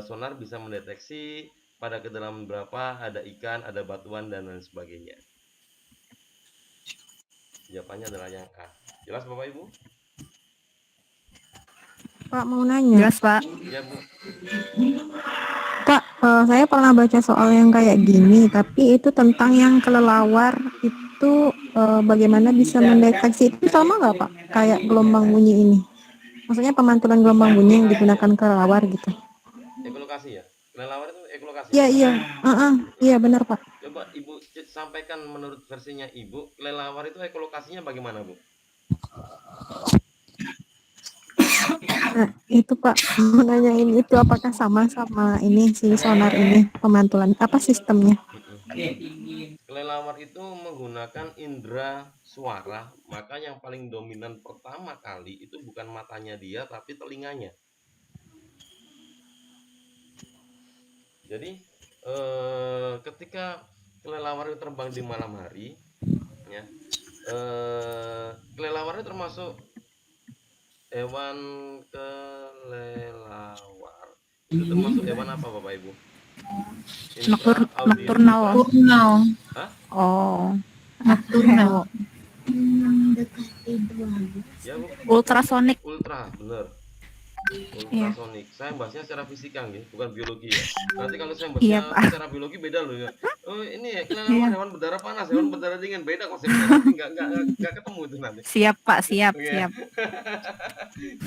sonar bisa mendeteksi pada kedalaman berapa ada ikan, ada batuan dan lain sebagainya. Jawabannya adalah yang A. Jelas Bapak Ibu? Pak mau nanya. Jelas, Pak. Ya Bu. Pak, saya pernah baca soal yang kayak gini, tapi itu tentang yang kelelawar itu bagaimana bisa mendeteksi itu sama nggak Pak? Kayak gelombang bunyi ini. Maksudnya pemantulan gelombang bunyi yang digunakan kelelawar gitu. Ekolokasi ya? Kelelawar itu ekolokasi? Iya, iya. Iya benar Pak. Coba Ibu sampaikan menurut versinya Ibu, kelelawar itu ekolokasinya bagaimana Bu? Nah, itu Pak, mau nanyain itu apakah sama ini si sonar ini pemantulan apa sistemnya? Kelelawar itu menggunakan indera suara, maka yang paling dominan pertama kali itu bukan matanya dia tapi telinganya. Jadi ketika kelelawar itu terbang di malam hari, ya, kelelawar itu termasuk hewan kelelawar. Itu termasuk hewan apa Bapak Ibu? Nocturnal. Hah? Oh, Nocturnal. Ya Bu, ultrasonik. ultra, bener. Ultrasonik. Saya bahasnya secara fisika nih, bukan biologi ya. Nanti kalau saya bahasnya Iya, Pak. secara biologi beda loh ya. Oh ini ya, kelelawar hewan berdarah panas, hewan berdarah dingin, beda konsepnya. Nanti nggak ketemu itu nanti. Siap, Pak, siap, Oke. siap.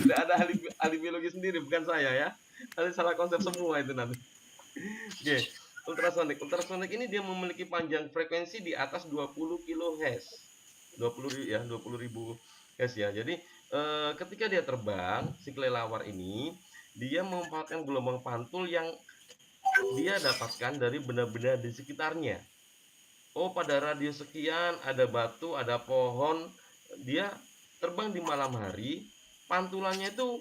Sudah ada ahli biologi sendiri, bukan saya ya. Nanti salah konsep semua itu nanti. Oke, ultrasonik. Ultrasonik ini dia memiliki panjang frekuensi di atas 20 kHz. 20.000 Hz ya. Jadi ketika dia terbang, si kelelawar ini dia memanfaatkan gelombang pantul yang dia dapatkan dari benda-benda di sekitarnya. Oh, pada radius sekian ada batu, ada pohon. Dia terbang di malam hari, pantulannya itu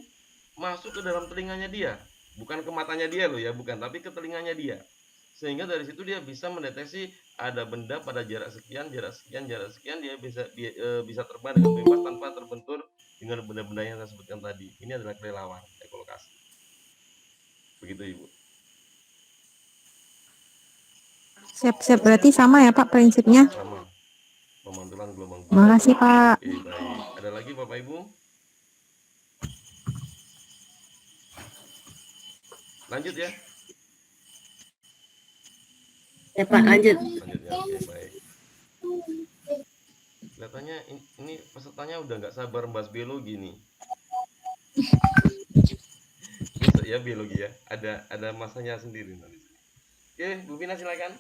masuk ke dalam telinganya dia, bukan ke matanya dia loh ya, bukan, tapi ke telinganya dia. Sehingga dari situ dia bisa mendeteksi ada benda pada jarak sekian, dia bisa terbang dengan bebas tanpa terbentur dengan benda-benda yang saya sebutkan tadi. Ini adalah kelelawar ekolokasi. Begitu Ibu. Siap-siap berarti sama ya Pak prinsipnya. Sama. Pemantulan gelombang. Makasih Pak. Oke, baik. Ada lagi Bapak Ibu? Lanjut ya. Ya Pak, lanjut. Lanjut ya. Oke, baik. Kelihatannya ini pesertanya udah nggak sabar membahas biologi nih. Besok ya biologi ya. Ada masanya sendiri nanti. Oke, Bu Vina silakan.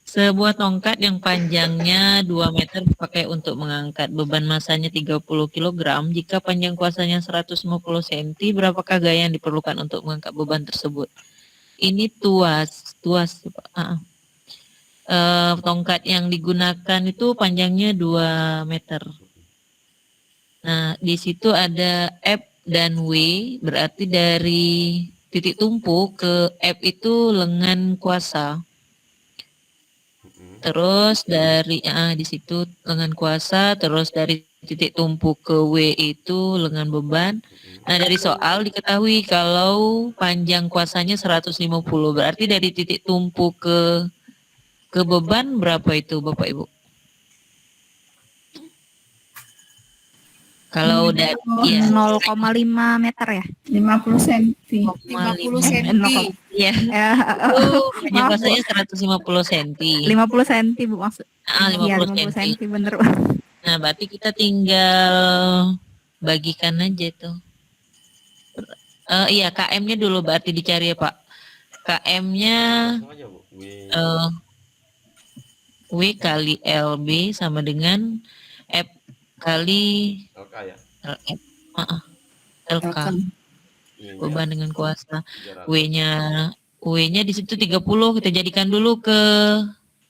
Sebuah tongkat yang panjangnya 2 meter dipakai untuk mengangkat beban masanya 30 kg. Jika panjang kuasanya 150 cm, berapakah gaya yang diperlukan untuk mengangkat beban tersebut? Ini tuas. Tongkat yang digunakan itu panjangnya 2 meter. Nah, di situ ada F dan W, berarti dari titik tumpu ke F itu lengan kuasa. Terus dari di situ lengan kuasa, terus dari titik tumpu ke W itu lengan beban. Nah, dari soal diketahui kalau panjang kuasanya 150, berarti dari titik tumpu ke beban berapa itu Bapak Ibu? Kalau dari ya 0,5 meter ya? 50 cm. 50 cm. ya itu panjang kuasanya 150 cm. 50 cm Bu maksud. 50 Iya, 50 cm. cm bener. Nah, berarti kita tinggal bagikan aja itu. Iya, KM-nya dulu berarti dicari ya Pak. KM-nya Langsung aja Bu. W kali LB sama dengan F kali LK ya. LF. LK. Ininya Beban dengan kuasa. 300. W-nya di situ 30, kita jadikan dulu ke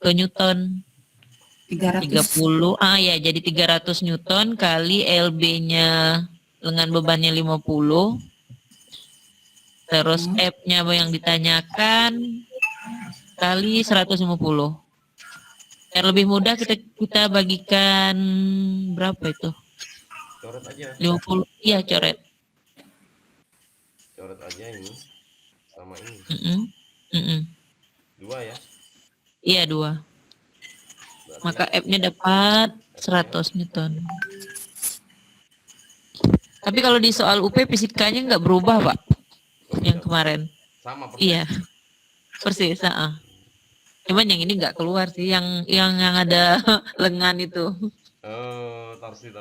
ke Newton. 30, ya jadi 300 Newton kali LB-nya dengan bebannya 50. Terus F-nya yang ditanyakan kali 150. Yang lebih mudah kita bagikan berapa itu? Coret aja. 50. Iya, coret. Coret aja ini sama ini. 2 ya. Iya, 2. Berarti Maka F-nya dapat 100 Newton. Tapi kalau di soal UP fisikanya nggak berubah, Pak. Yang kemarin. sama persis. Iya. Persis, Cuman yang ini nggak keluar sih, yang ada lengan itu. Torsi.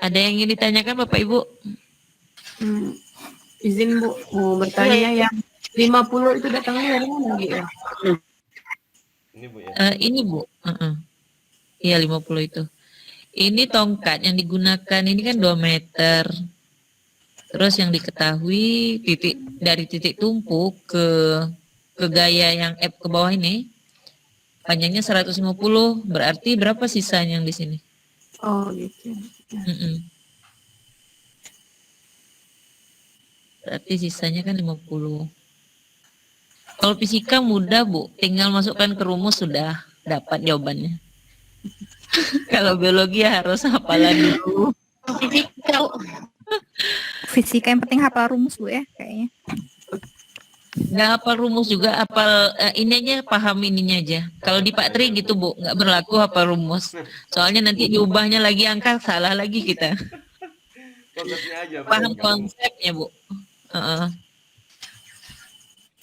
Ada yang ingin ditanyakan Bapak Ibu? Izin Bu, mau bertanya yang 50 itu datangnya dari mana Bu ya? Ini Bu ya. Ini Bu. Iya 50 itu. Ini tongkat yang digunakan ini kan 2 meter. Terus yang diketahui dari titik tumpuk ke gaya yang F ke bawah ini panjangnya 150. Berarti berapa sisanya yang di sini? Oh gitu. Berarti sisanya kan 50. Kalau fisika mudah Bu, tinggal masukkan ke rumus sudah dapat jawabannya. Kalau biologi ya harus hafalan dulu. Fisika yang penting hafal rumus Bu ya kayaknya. Nggak hafal rumus juga, hafal ini aja, paham ininya aja. Kalau di Pak Tri gitu Bu, nggak berlaku hafal rumus. Soalnya nanti diubahnya lagi angka, salah lagi kita. Konsepnya aja. Paham konsepnya Bu.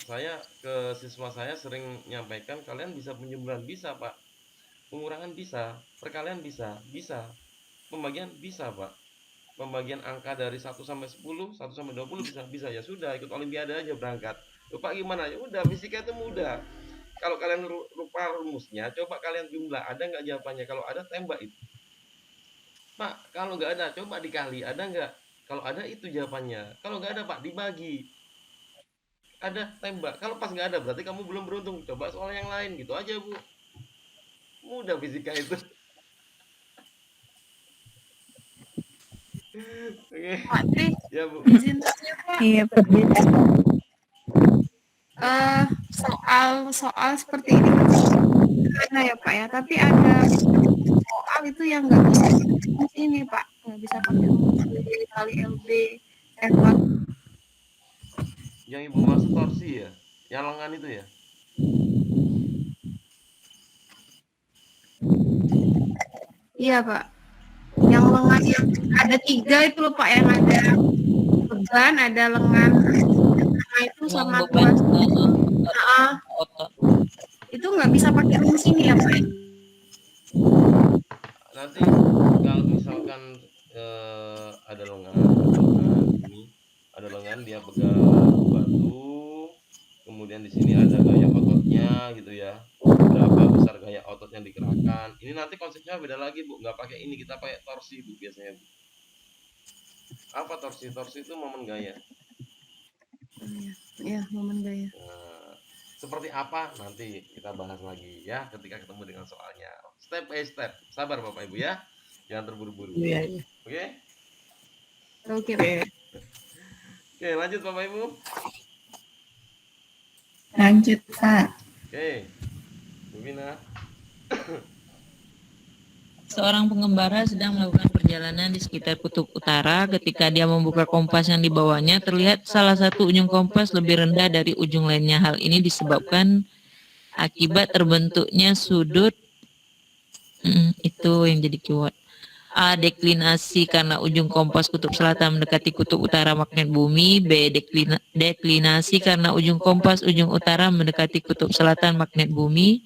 Saya ke siswa saya sering menyampaikan kalian bisa penjumlahan bisa Pak, pengurangan bisa, perkalian bisa, pembagian bisa Pak, pembagian angka dari 1 sampai 10, 1 sampai 20 bisa ya sudah ikut olimpiade aja berangkat. Pak gimana ya udah fisika itu mudah. Kalau kalian lupa rumusnya, coba kalian jumlah, ada nggak jawabannya? Kalau ada tembak itu. Pak kalau nggak ada coba dikali, ada nggak? Kalau ada itu jawabannya. Kalau nggak ada Pak dibagi. Ada tembak. Kalau pas nggak ada berarti kamu belum beruntung. Coba soal yang lain gitu aja Bu. Mudah fisika itu. Oke. Pak Tri, Ya Bu. izin tanya Pak. Iya. Soal seperti ini ada ya Pak ya, tapi ada soal itu yang nggak bisa rumus ini Pak, nggak bisa pakai rumus B kali LB F1. Yang Ibu maksud torsi ya? Yang lengan itu ya? Iya Pak, yang lengan yang ada 3 itu loh Pak, yang ada beban, ada lengan, nah itu sama beban otot. Itu nggak bisa pakai rumus ini ya Pak. Nanti kalau misalkan ada lengan ini, ada lengan dia pegang batu, kemudian di sini ada gaya ototnya gitu ya, berapa besar gaya otot yang digerakkan. Ini nanti konsepnya beda lagi Bu, nggak pakai ini, kita pakai torsi Bu biasanya Bu. Apa torsi? Torsi itu momen gaya. Iya, momen gaya. Seperti apa nanti kita bahas lagi ya ketika ketemu dengan soalnya. Step by step. Sabar Bapak Ibu ya. Jangan terburu-buru. Iya. Oke? Oke, lanjut Bapak Ibu. Lanjut Pak. Oke. Bu Vina. Seorang pengembara sedang melakukan perjalanan di sekitar kutub utara. Ketika dia membuka kompas yang dibawanya, terlihat salah satu ujung kompas lebih rendah dari ujung lainnya. Hal ini disebabkan akibat terbentuknya sudut. Itu yang jadi keyword. A. Deklinasi karena ujung kompas kutub selatan mendekati kutub utara magnet bumi. B. Deklinasi karena ujung kompas ujung utara mendekati kutub selatan magnet bumi.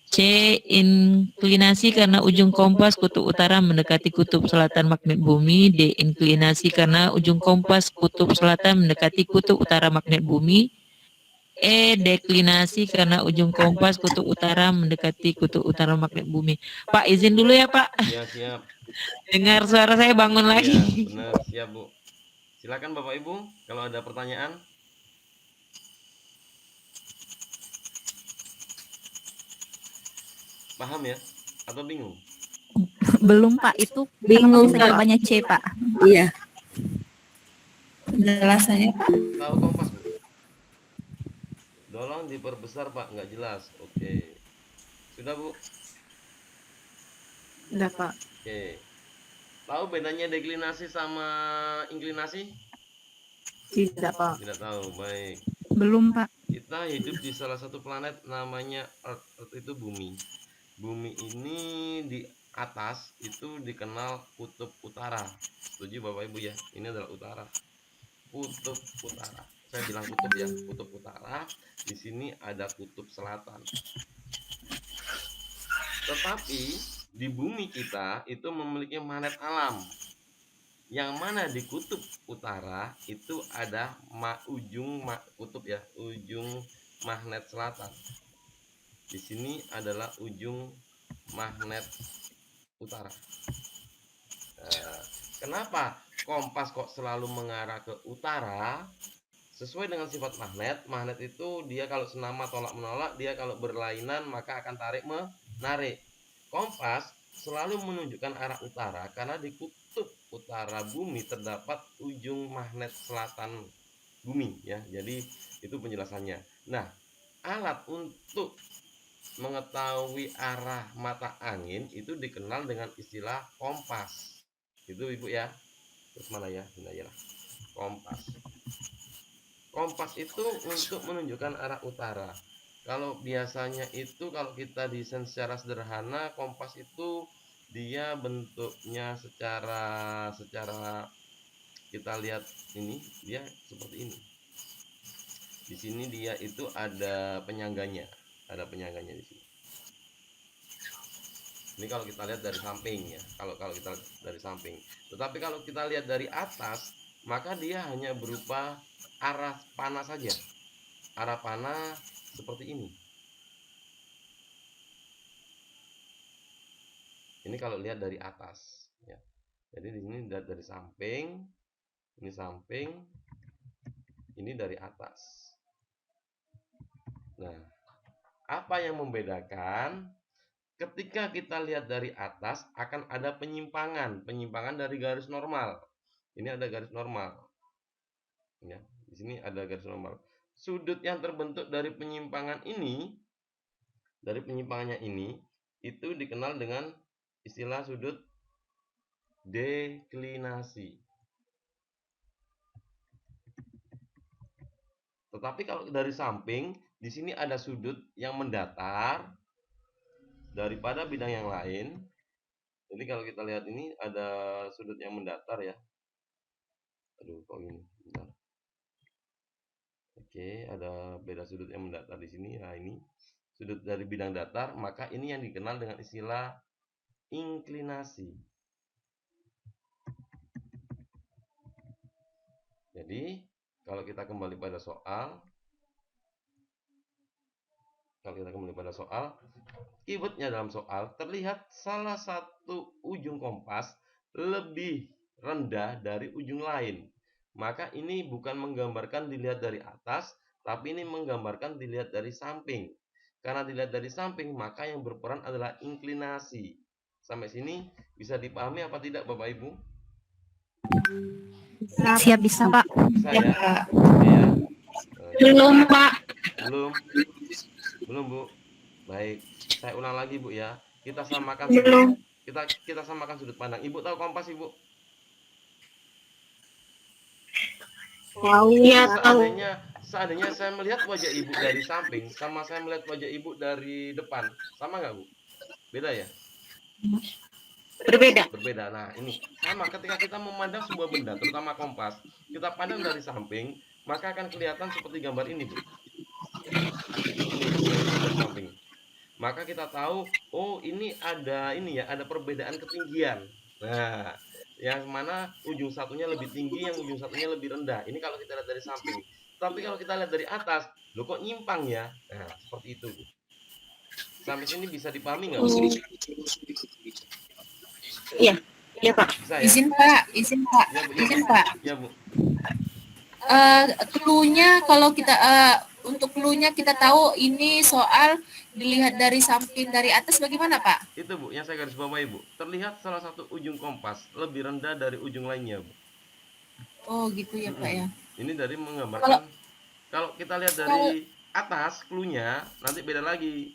C. Inklinasi karena ujung kompas kutub utara mendekati kutub selatan magnet bumi. D. Inklinasi karena ujung kompas kutub selatan mendekati kutub utara magnet bumi. E. Deklinasi karena ujung kompas kutub utara mendekati kutub utara magnet bumi. Pak izin dulu ya Pak. Ya siap. Dengar suara saya bangun lagi. Ya, benar, siap Bu. Silakan Bapak Ibu kalau ada pertanyaan. Paham ya? Atau bingung? Belum Pak, itu Bingung, kenapa bisa Pak. jawabannya C Pak? Iya. Penjelasannya Pak. Tahu kompas, Bu? Tolong diperbesar, Pak, nggak jelas. Oke. Sudah, Bu? Udah Pak. Oke. Tahu bedanya deklinasi sama inklinasi? Tidak Pak. Tidak tahu. Baik. Belum Pak. Kita hidup di salah satu planet namanya Earth. Earth itu bumi. Bumi ini di atas itu dikenal kutub utara. Setuju Bapak Ibu ya? Ini adalah utara. Kutub utara. Saya bilang kutub ya, kutub utara. Di sini ada kutub selatan. Tetapi di bumi kita itu memiliki magnet alam. Yang mana di kutub utara itu ada kutub ya, ujung magnet selatan. Di sini adalah ujung magnet utara. Kenapa kompas kok selalu mengarah ke utara? Sesuai dengan sifat magnet, magnet itu dia kalau senama tolak menolak, dia kalau berlainan maka akan tarik menarik. Kompas selalu menunjukkan arah utara karena di kutub utara bumi terdapat ujung magnet selatan bumi ya. Jadi itu penjelasannya. Nah, alat untuk mengetahui arah mata angin itu dikenal dengan istilah kompas. Itu Ibu ya. Terus mana ya? Ini ya. Kompas. Kompas itu untuk menunjukkan arah utara. Kalau biasanya itu kalau kita desain secara sederhana, kompas itu dia bentuknya secara kita lihat ini dia seperti ini. Di sini dia itu ada penyangganya, di sini. Ini kalau kita lihat dari samping ya, kalau kita dari samping. Tetapi kalau kita lihat dari atas, maka dia hanya berupa arah panah saja. Arah panah seperti ini. Ini kalau lihat dari atas ya. Jadi di sini dari samping, ini samping, ini dari atas. Nah, apa yang membedakan? Ketika kita lihat dari atas akan ada penyimpangan dari garis normal. Ini ada garis normal. Ya, di sini ada garis normal. Sudut yang terbentuk dari penyimpangannya ini itu dikenal dengan istilah sudut deklinasi. Tetapi kalau dari samping, di sini ada sudut yang mendatar daripada bidang yang lain. Jadi kalau kita lihat ini ada sudut yang mendatar ya. Aduh, kok gini? Bentar. Oke, ada beda sudut yang mendatar di sini. Nah, ini sudut dari bidang datar, maka ini yang dikenal dengan istilah inklinasi. Jadi, kalau kita kembali pada soal, keywordnya dalam soal terlihat salah satu ujung kompas lebih rendah dari ujung lain. Maka ini bukan menggambarkan dilihat dari atas, tapi ini menggambarkan dilihat dari samping. Karena dilihat dari samping, maka yang berperan adalah inklinasi. Sampai sini bisa dipahami apa tidak Bapak Ibu? Siap bisa Pak. Bisa ya? Ya. Belum Pak. Belum Bu. Baik, saya ulang lagi Bu ya. Kita samakan kita samakan sudut pandang. Ibu tahu kompas Ibu? Wow, ya tahu. Seandainya saya melihat wajah Ibu dari samping sama saya melihat wajah Ibu dari depan, sama nggak Bu? Beda ya? Berbeda. Nah, ini sama ketika kita memandang sebuah benda, terutama kompas, kita pandang dari samping, maka akan kelihatan seperti gambar ini, Bu. Ini dari samping. Maka kita tahu, oh ini ada perbedaan ketinggian. Nah, yang mana ujung satunya lebih tinggi, yang ujung satunya lebih rendah. Ini kalau kita lihat dari samping. Tapi kalau kita lihat dari atas, loh kok nyimpang ya? Nah, seperti itu, Bu. Sampai sini bisa dipahami nggak, Bu? Iya Pak. Bisa, ya? Izin Pak. Ya, Bu. Pak. Ya Bu. Cluenya kalau kita untuk clue-nya kita tahu ini soal dilihat dari samping dari atas bagaimana, Pak? Itu Bu, yang saya garis bawahi Bu. Terlihat salah satu ujung kompas lebih rendah dari ujung lainnya Bu. Oh gitu ya, Pak ya. Ini dari Kalau menggambarkan, kalau kita lihat kalau dari atas clue-nya nanti beda lagi.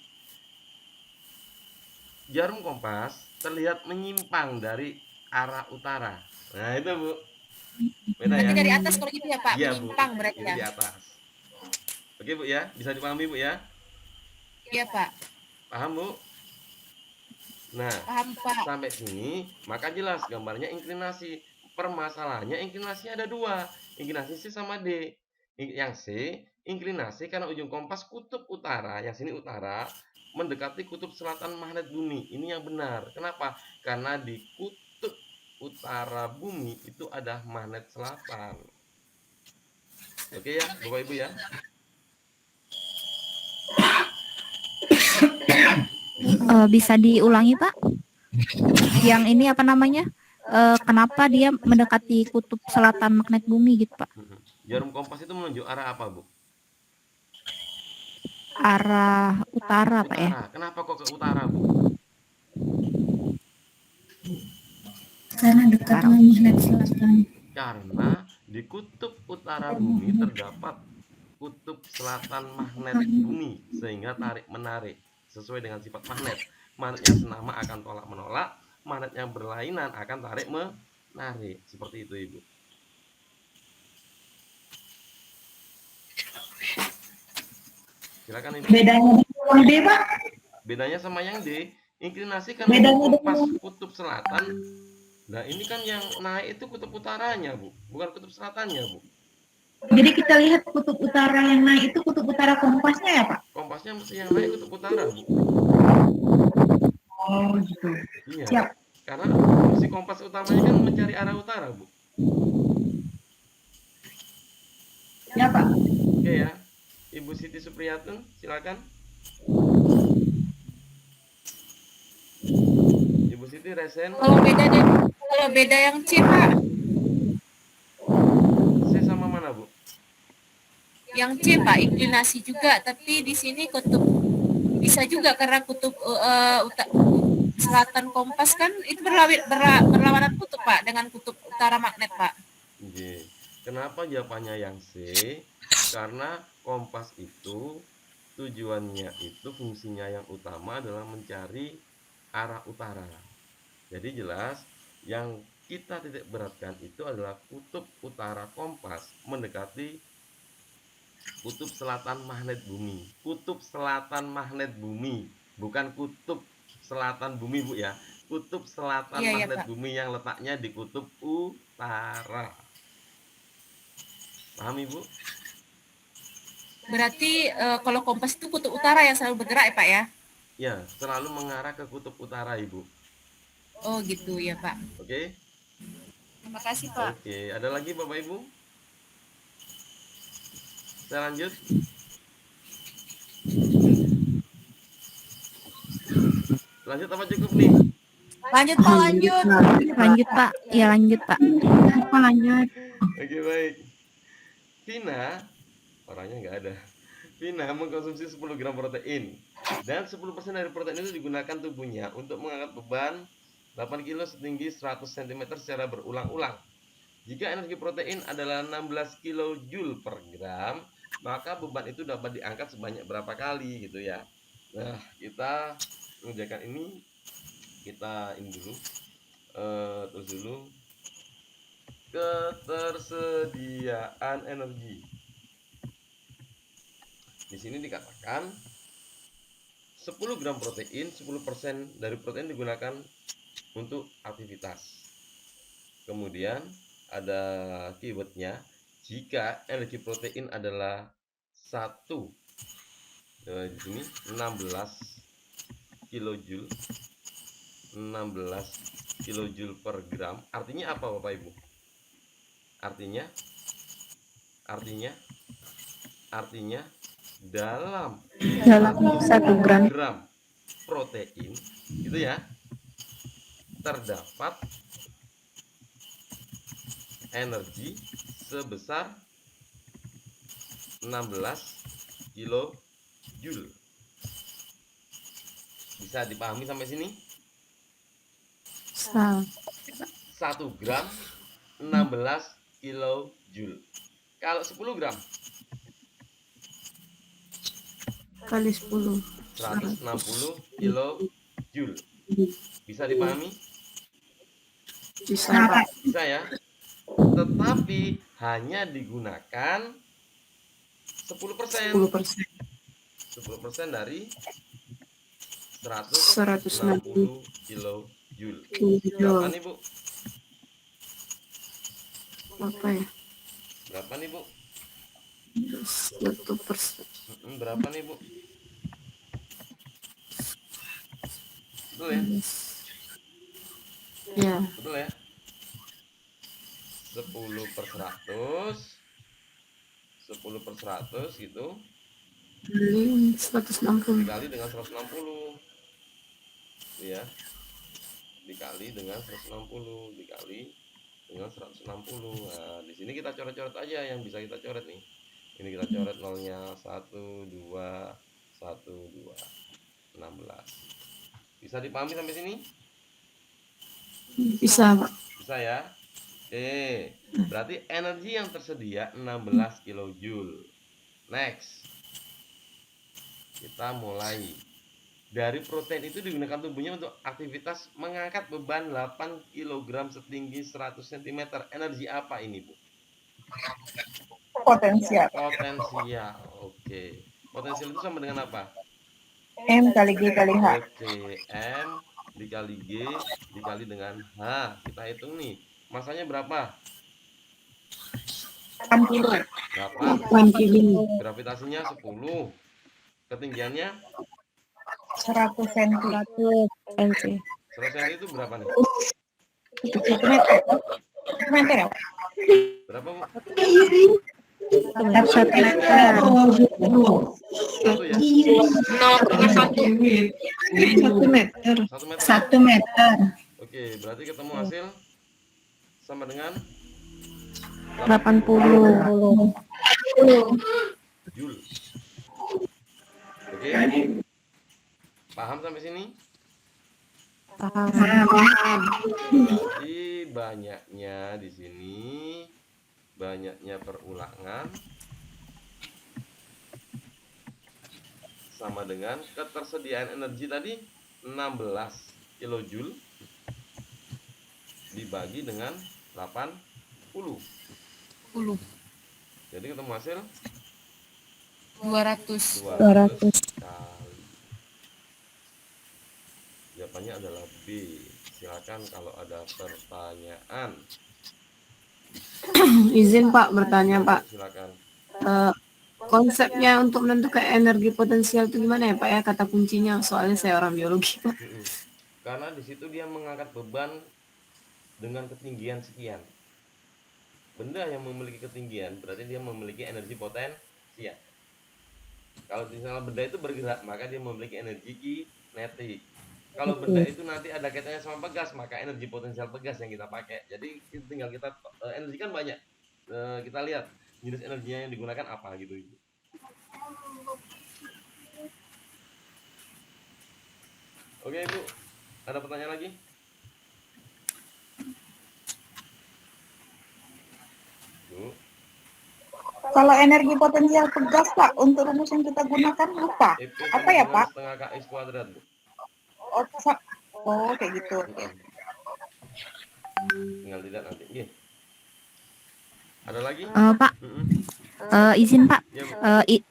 Jarum kompas terlihat menyimpang dari arah utara. Nah itu Bu, beda berarti ya? dari atas kalau gitu ya, Pak, Iya Bu, menyimpang berarti ini ya. di atas. Oke Bu ya, bisa dipahami Bu ya? Iya, Pak. Paham Bu? Nah, Paham, Pak. sampai sini maka jelas gambarnya inklinasi. Permasalahannya inklinasinya ada dua, inklinasi C sama D. Yang C inklinasi karena ujung kompas kutub utara, yang sini utara, mendekati kutub selatan magnet bumi. Ini yang benar. Kenapa? Karena di kutub utara bumi itu ada magnet selatan. Oke ya, Bapak Ibu ya. Bisa diulangi Pak? Yang ini apa namanya? Kenapa dia mendekati kutub selatan magnet bumi gitu Pak? Jarum kompas itu menunjuk arah apa, Bu? Arah utara Pak ya? Utara. Kenapa kok ke utara, Bu? Karena dekat dengan magnet selatan. Karena di kutub utara bumi terdapat kutub selatan magnet bumi, sehingga tarik-menarik sesuai dengan sifat magnet. Magnet yang senama akan tolak-menolak, magnet yang berlainan akan tarik-menarik. Seperti itu, Ibu. Silakan, Ibu. Bedanya dengan D, Pak? Bedanya sama yang D, inklinasi kan kompas kutub selatan. Nah, ini kan yang naik itu kutub utaranya, Bu, bukan kutub selatannya, Bu. Jadi kita lihat kutub utara yang naik itu kutub utara kompasnya ya, Pak? Kompasnya mesti yang naik kutub utara, Bu. Oh, gitu. Iya. Siap. Karena fungsi kompas utamanya kan mencari arah utara, Bu. Ya, Pak. Oke ya. Ibu Siti Supriyatun, silakan. Ibu Siti resen. Kalau beda yang C, Pak. C sama mana, Bu? Yang C, Pak, inklinasi juga, tapi di sini kutub bisa juga karena kutub selatan kompas kan itu berlawanan kutub, Pak, dengan kutub utara magnet, Pak. Oke. Kenapa jawabannya yang C? Karena kompas itu tujuannya itu fungsinya yang utama adalah mencari arah utara. Jadi jelas yang kita titik beratkan itu adalah kutub utara kompas mendekati kutub selatan magnet bumi. Kutub selatan magnet bumi, bukan kutub selatan bumi, Bu ya. Kutub selatan magnet bumi yang letaknya di kutub utara. Paham, Ibu? Berarti kalau kompas itu kutub utara yang selalu bergerak ya, Pak ya? Ya, selalu mengarah ke kutub utara, Ibu. Oh gitu ya, Pak. Oke? Terima kasih, Pak. Oke, ada lagi Bapak Ibu? Saya lanjut. Lanjut apa cukup nih? Lanjut, Pak, lanjut. Lanjut Pak. Ya lanjut Pak. Lanjut. Oke, baik. Vina, orangnya nggak ada. Vina mengkonsumsi 10 gram protein. Dan 10% dari protein itu digunakan tubuhnya untuk mengangkat beban 8 kilo setinggi 100 cm secara berulang-ulang. Jika energi protein adalah 16 kJ per gram, maka beban itu dapat diangkat sebanyak berapa kali gitu ya. Nah, kita mengerjakan ini, kita ini dulu, terus dulu ketersediaan energi. Di sini dikatakan 10 gram protein, 10% dari protein digunakan untuk aktivitas. Kemudian ada keywordnya, jika energi protein adalah 1, di sini 16 kilojoule, 16 kilojoule per gram. Artinya apa Bapak Ibu? Artinya dalam 1 gram protein gitu ya, terdapat energi sebesar 16 kilojoule. Bisa dipahami sampai sini? 1 gram 16 kilojoule. Kalau 10 gram Kali 10. 160 kilojoule. Bisa dipahami? Bisa, Pak. Bisa ya. Tetapi hanya digunakan 10%. 10%. 10% dari 160 160 kilojoule. Berapa kilojoule. nih, Bu? Apa ya? Berapa nih, Bu? 1%. Berapa nih, Bu? Betul ya? Ya. Betul ya? 10/100 gitu Kali 160. dikali dengan 160 ya, dikali dengan 160 dikali dengan 160. Nah, di sini kita coret-coret aja yang bisa kita coret nih. Ini kita coret nolnya 1 2 1 2 16. Bisa dipahami sampai sini? Bisa, Pak. Bisa ya. Oke, berarti energi yang tersedia 16 kilojoule. Next, kita mulai. Dari protein itu digunakan tubuhnya untuk aktivitas mengangkat beban 8 kg setinggi 100 cm. Energi apa ini, Bu? Potensial. Potensial. Oke. Potensial itu sama dengan apa? M kali G kali H. Oke, M dikali G dikali dengan H. Kita hitung nih. Masanya berapa? 60. Berapa? 60. Gravitasinya 10. Ketinggiannya 100 cm. 100 cm itu berapa nih? 1 meter. 1 meter ya? Berapa, Bu? 1 meter. Satu ya? 1 meter. 1 meter. 1 meter. Oke, berarti ketemu hasil sama dengan 80. joule. Oke. Paham sampai sini? Paham. Berarti banyaknya di sini, banyaknya perulangan sama dengan ketersediaan energi tadi 16 kilojoule dibagi dengan 80. Jadi ketemu hasil 200. 200 kali. Jawabannya adalah B. Silakan kalau ada pertanyaan. Izin, Pak, bertanya, Pak. Silakan. Konsepnya untuk menentukan energi potensial itu gimana ya, Pak ya? Kata kuncinya, soalnya saya orang biologi, Pak. Karena di situ dia mengangkat beban dengan ketinggian sekian. Benda yang memiliki ketinggian berarti dia memiliki energi potensial. Kalau misalnya benda itu bergerak, maka dia memiliki energi kinetik. Kalau benda itu nanti ada kaitannya sama pegas, maka energi potensial pegas yang kita pakai. Jadi tinggal kita energi kan banyak. Kita lihat jenis energinya yang digunakan apa gitu. Oke, Ibu. Ada pertanyaan lagi? Bu. Kalau energi potensial pegas, Pak, untuk rumus yang kita gunakan lupa. Apa ya, Pak? Setengah kx kuadrat, Bu. Oh, kayak gitu. Tinggal tidak nanti. Oke. Ada lagi? Pak, izin Pak,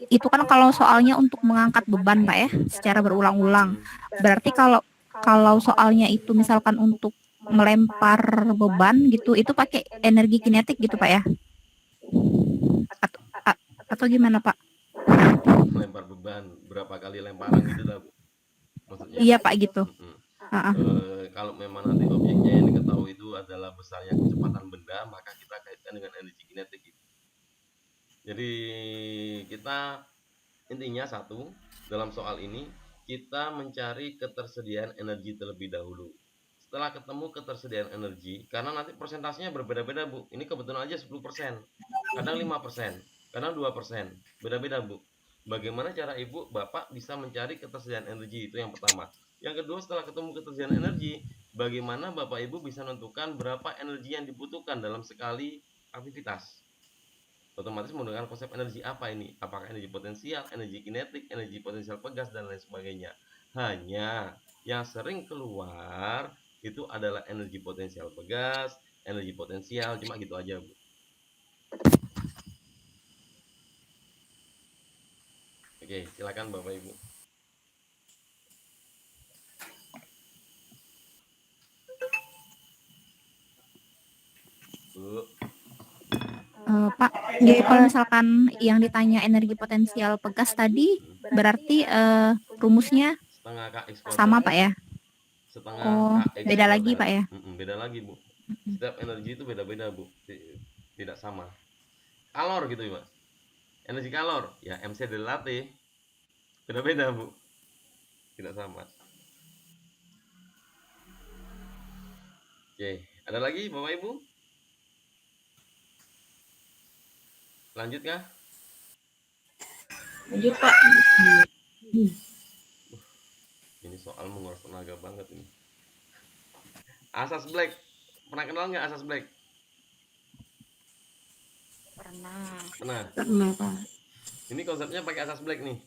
itu kan kalau soalnya untuk mengangkat beban Pak ya, secara berulang-ulang. Berarti kalau soalnya itu misalkan untuk melempar beban gitu, itu pakai energi kinetik gitu Pak ya? Atau gimana Pak? Lempar beban, berapa kali lemparan gitu lah, Bu. Maksudnya? Iya Pak gitu. Kalau memang nanti objeknya yang diketahui itu adalah besarnya kecepatan benda, maka kita kaitkan dengan energi kinetik gitu. Jadi kita intinya satu, dalam soal ini kita mencari ketersediaan energi terlebih dahulu. Setelah ketemu ketersediaan energi, karena nanti persentasenya berbeda-beda, Bu. Ini kebetulan aja 10%, kadang 5%, kadang 2%, beda-beda, Bu. bagaimana cara Bapak bisa mencari ketersediaan energi, itu yang pertama. Yang kedua, setelah ketemu ketersediaan energi, bagaimana Bapak Ibu bisa menentukan berapa energi yang dibutuhkan dalam sekali aktivitas. Otomatis menggunakan konsep energi apa ini? Apakah energi potensial, energi kinetik, energi potensial pegas, dan lain sebagainya. Hanya yang sering keluar itu adalah energi potensial pegas, energi potensial, cuma gitu aja, Bu. Oke, silakan Bapak Ibu. Bu. Pak, jadi kalau misalkan yang ditanya energi potensial pegas tadi, berarti rumusnya Setengah kx kuadrat. sama Pak ya? Setengah Oh, kx beda lagi kuadrat. Pak ya? Beda lagi, Bu. Setiap energi itu beda-beda, Bu. Tidak sama. Kalor gitu ya, Pak. Energi kalor, ya MC delta T. Beda-beda, Bu. Tidak sama. Oke, ada lagi Bapak Ibu? Lanjut kah? Lanjut Pak. Ini soal menguras tenaga banget ini. Asas Black. Pernah kenal nggak asas Black? Pernah. Pernah Pak. Ini konsepnya pakai asas Black nih.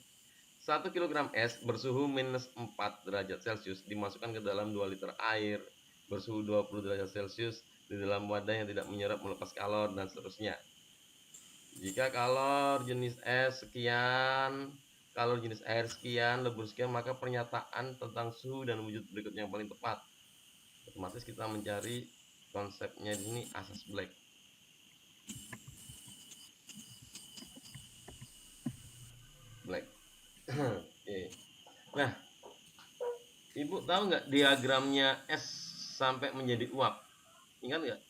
1 kg es bersuhu minus 4 derajat Celcius dimasukkan ke dalam 2 liter air bersuhu 20 derajat Celcius di dalam wadah yang tidak menyerap melepas kalor, dan seterusnya. Jika kalor jenis es sekian, kalor jenis air sekian, lebur sekian, maka pernyataan tentang suhu dan wujud berikutnya yang paling tepat. Otomatis kita mencari konsepnya di sini asas Black. Oke. Nah, Ibu tahu nggak diagramnya es sampai menjadi uap? Ingat nggak?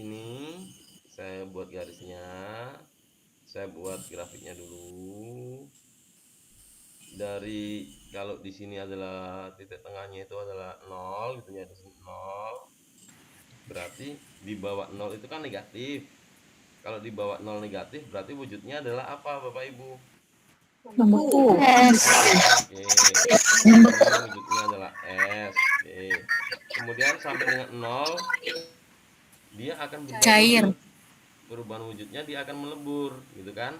Ini saya buat garisnya, saya buat grafiknya dulu. Dari kalau di sini adalah titik tengahnya itu adalah 0 gitu ya, di sini 0. Berarti di bawah 0 itu kan negatif. Kalau di bawah 0 negatif berarti wujudnya adalah apa Bapak Ibu? Membeku. Oke. Ini wujudnya adalah es. Oke. Kemudian sampai dengan 0 dia akan berubah Cair. wujud. Perubahan wujudnya dia akan melebur, gitu kan?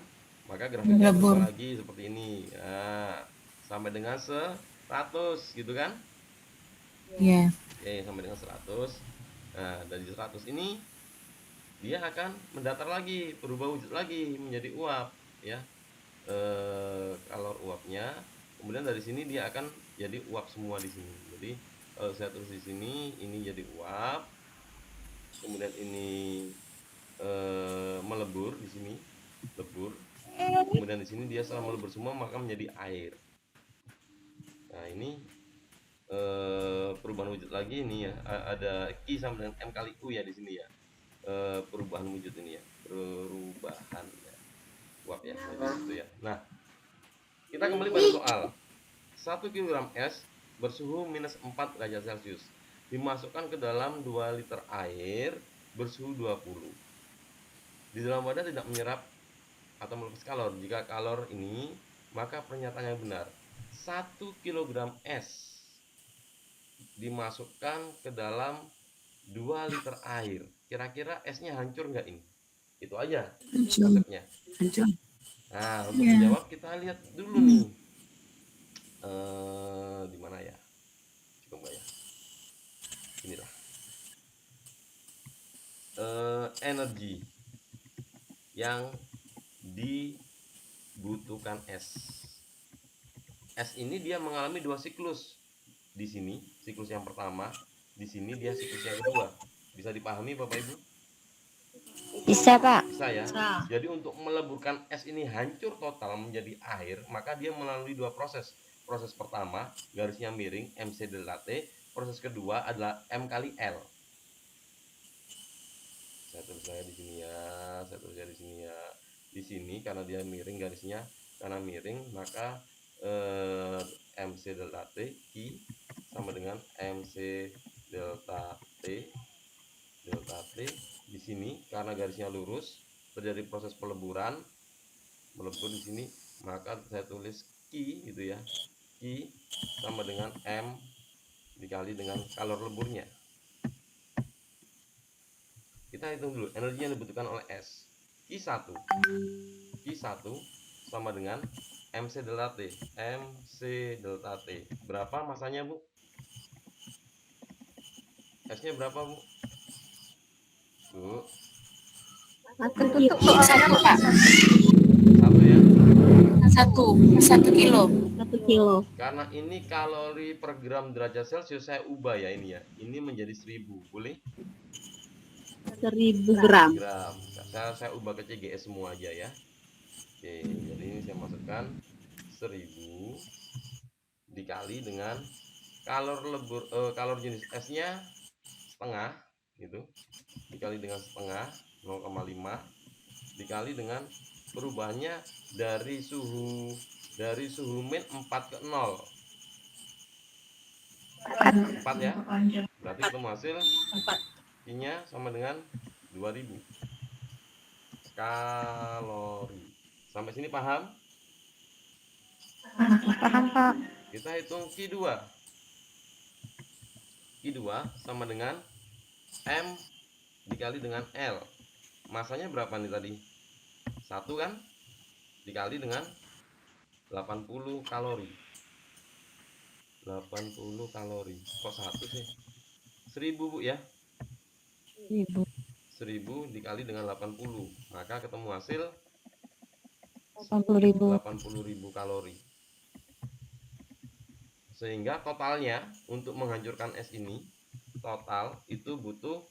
Maka grafiknya berubah lagi seperti ini. Nah, sampai dengan 100 gitu kan? Iya. Oke, sampai dengan 100. Nah, dari 100 ini dia akan mendatar lagi, berubah wujud lagi menjadi uap, ya. Kalor uapnya. Kemudian dari sini dia akan jadi uap semua di sini. Jadi kalau saya tulis di sini, ini jadi uap. Kemudian ini melebur di sini, lebur. Kemudian di sini dia setelah melebur semua maka menjadi air. Nah, ini perubahan wujud lagi ini ya, ada Q sama dengan M kali U ya di sini ya. Perubahan wujud ini ya, perubahan ya. Uap ya, gitu ya. Nah, kita kembali pada soal. 1 kg es bersuhu minus 4 derajat Celcius dimasukkan ke dalam 2 liter air bersuhu 20. Di dalam wadah tidak menyerap atau melepas kalor. Jika kalor ini, maka pernyataannya benar. 1 kg es dimasukkan ke dalam 2 liter air. Kira-kira esnya hancur nggak ini? Itu aja konsepnya. Hancur. Nah, untuk menjawab kita lihat dulu nih. Di mana ya? Coba ya. Inilah. Energi yang dibutuhkan es. Es ini dia mengalami 2 siklus. Di sini siklus yang pertama, di sini dia siklus yang kedua. Bisa dipahami Bapak Ibu? Bisa Pak. Bisa ya. Jadi untuk meleburkan es ini hancur total menjadi air, maka dia melalui 2 proses. Proses pertama garisnya miring MC delta T. Proses kedua adalah M kali L. Saya tulis saya di sini ya, saya tulis di sini ya. Di sini karena dia miring garisnya, karena miring maka MC delta T I sama dengan MC delta T di sini karena garisnya lurus, terjadi proses peleburan, melebur di sini, maka saya tulis Q gitu ya. Q sama dengan M dikali dengan kalor leburnya. Kita hitung dulu energi yang dibutuhkan oleh S. Q1 sama dengan MC delta T. MC delta T. Berapa masanya, Bu? S-nya berapa, Bu? Bu. Ketutup satu, Pak. Satu ya. Satu kilo. 1 kilo. Karena ini kalori per gram derajat Celcius, saya ubah ya ini ya. Ini menjadi 1000, boleh? 1000 gram. Gram. Saya ubah ke CGS semua aja ya. Oke, jadi ini saya masukkan 1000 dikali dengan kalor jenis S-nya setengah gitu. Dikali dengan setengah 0,5 dikali dengan perubahannya dari suhu min 4 ke 0. 4 ya. Berarti ketemu hasil Q-nya sama dengan 2000 kalori. Sampai sini paham? Paham, Pak. Kita hitung Q2. Q2 sama dengan M dikali dengan L. Masanya berapa nih tadi? 1 kan? Dikali dengan 80 kalori. 80 kalori. Kok 1 sih? 1000, Bu ya. 1000 dikali dengan 80. Maka ketemu hasil 80.000 kalori. Sehingga totalnya untuk menghancurkan es ini total itu butuh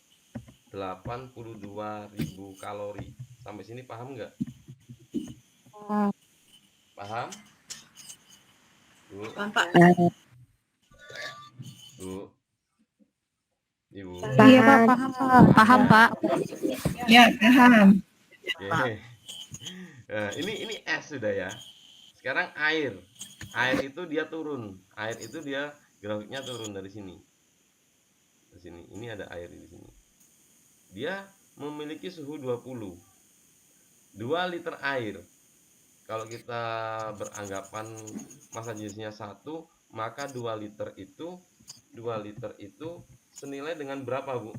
82.000 kalori. Sampai sini paham nggak? Paham? Bu? Bu? Ibu? Iya, Pak, paham, Pak. Paham, Pak. Ya, paham. Oke. Nah, ini es sudah ya. Sekarang air. Air itu dia turun. Air itu dia grafiknya turun dari sini. Di sini. Ini ada air di sini. Dia memiliki suhu 20. 2 liter air. Kalau kita beranggapan massa jenisnya 1, maka 2 liter itu senilai dengan berapa, Bu?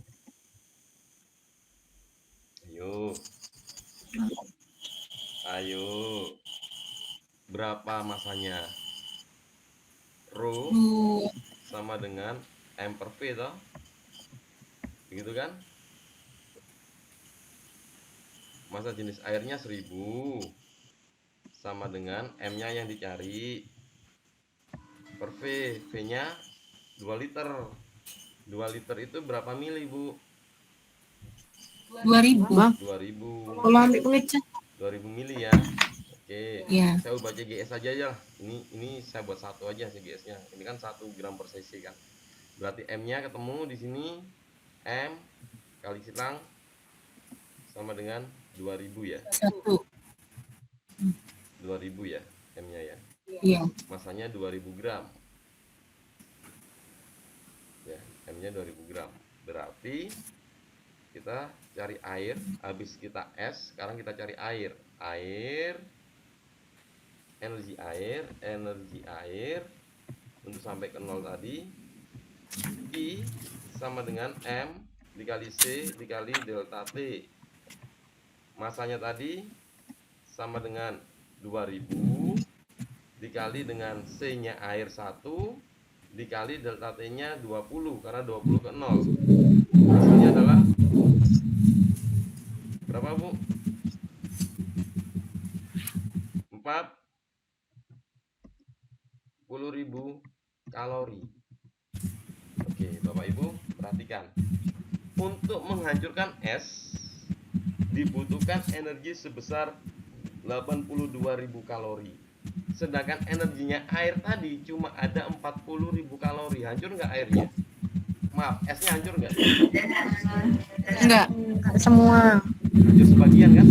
Ayo. Berapa masanya? Rho sama dengan M per V toh? Begitu kan? Massa jenis airnya 1000 sama dengan M-nya yang dicari per V. V-nya 2 liter. 2 liter itu berapa mili, Bu? 2000. 2000. Kalau ambil pengecas. 2000 mili ya. Oke. Iya. Saya ubah CGS aja ya. Ini saya buat 1 aja CGS-nya. Ini kan 1 gram per cc kan. Berarti M-nya ketemu di sini. M kali silang sama dengan 2000 ya. 2000 ya M-nya ya. Iya. Masanya 2000 gram. Ya, M-nya 2000 gram. Berarti kita cari air, habis kita es, sekarang kita cari air. Energi air untuk sampai ke 0 tadi. I sama dengan M dikali C dikali delta T. Masanya tadi sama dengan 2000 dikali dengan C-nya air 1 dikali delta T-nya 20 karena 20 ke 0. Hasilnya adalah berapa, Bu? 40.000 kalori. Oke, Bapak Ibu, perhatikan. Untuk menghancurkan es dibutuhkan energi sebesar 82.000 kalori. Sedangkan energinya air tadi cuma ada 40.000 kalori. Hancur nggak airnya? Maaf, esnya hancur nggak? Enggak. Semua. Hancur sebagian kan?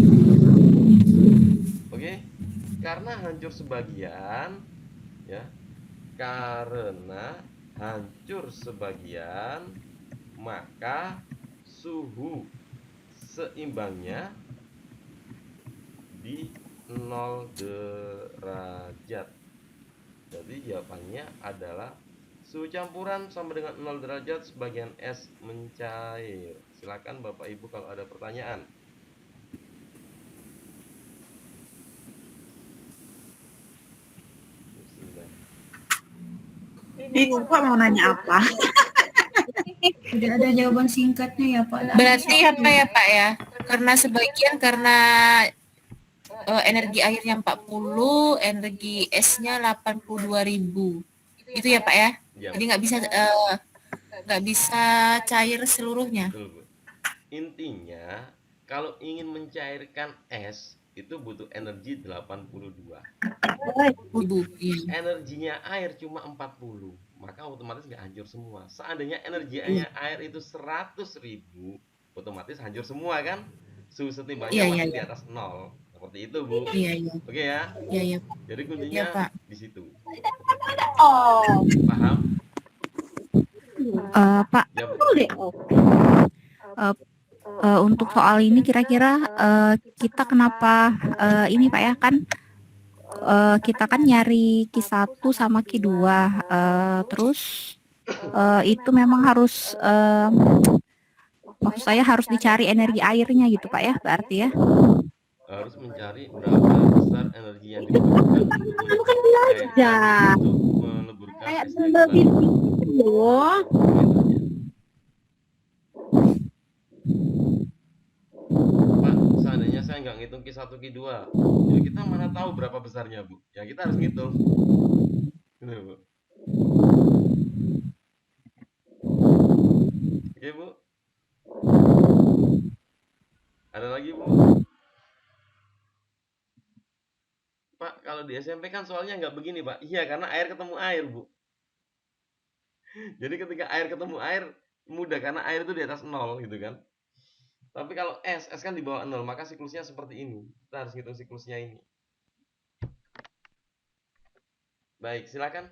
Oke, karena hancur sebagian ya, karena hancur sebagian maka suhu seimbangnya di 0 derajat. Jadi jawabannya adalah suhu campuran sama dengan 0 derajat, sebagian es mencair. Silakan Bapak Ibu kalau ada pertanyaan. Bingung Pak mau nanya apa? Udah ada jawaban singkatnya ya Pak. Berarti apa ya Pak ya? Karena sebagian karena energi airnya 40, energi esnya 82.000. Gitu ya Pak ya? Ya, Jadi nggak bisa cair seluruhnya. betul, Bu. Intinya kalau ingin mencairkan es itu butuh energi 82. Energinya air cuma 40, maka otomatis nggak hancur semua. Seandainya energinya air itu 100.000, otomatis hancur semua kan? Suhu setimbangnya Iya, masih iya. di atas 0. Seperti itu, Bu. Iya, iya. Oke ya? Iya, iya. Jadi Iya, kuncinya Pak. di situ. Oh, Paham? Pak, Ya, Bu. untuk soal ini kira-kira kita kenapa ini Pak ya kan kita kan nyari Q1 sama Q2 terus itu memang harus maksud saya harus dicari energi airnya gitu Pak ya berarti ya. Harus mencari berapa besar energi yang dibutuhkan untuk meleburkan es di dalam. Pak, seandainya saya nggak ngitung Q1, Q2, jadi kita mana tahu berapa besarnya, Bu? Ya kita harus ngitung. Gitu, Bu. Oke, Bu. Ada lagi, Bu? Pak, kalau di SMP kan soalnya nggak begini, Pak. Iya, karena air ketemu air, Bu. Jadi ketika air ketemu air, mudah karena air itu di atas 0 gitu kan. Tapi kalau es kan di bawah 0, maka siklusnya seperti ini. Kita harus hitung siklusnya ini. Baik, silakan.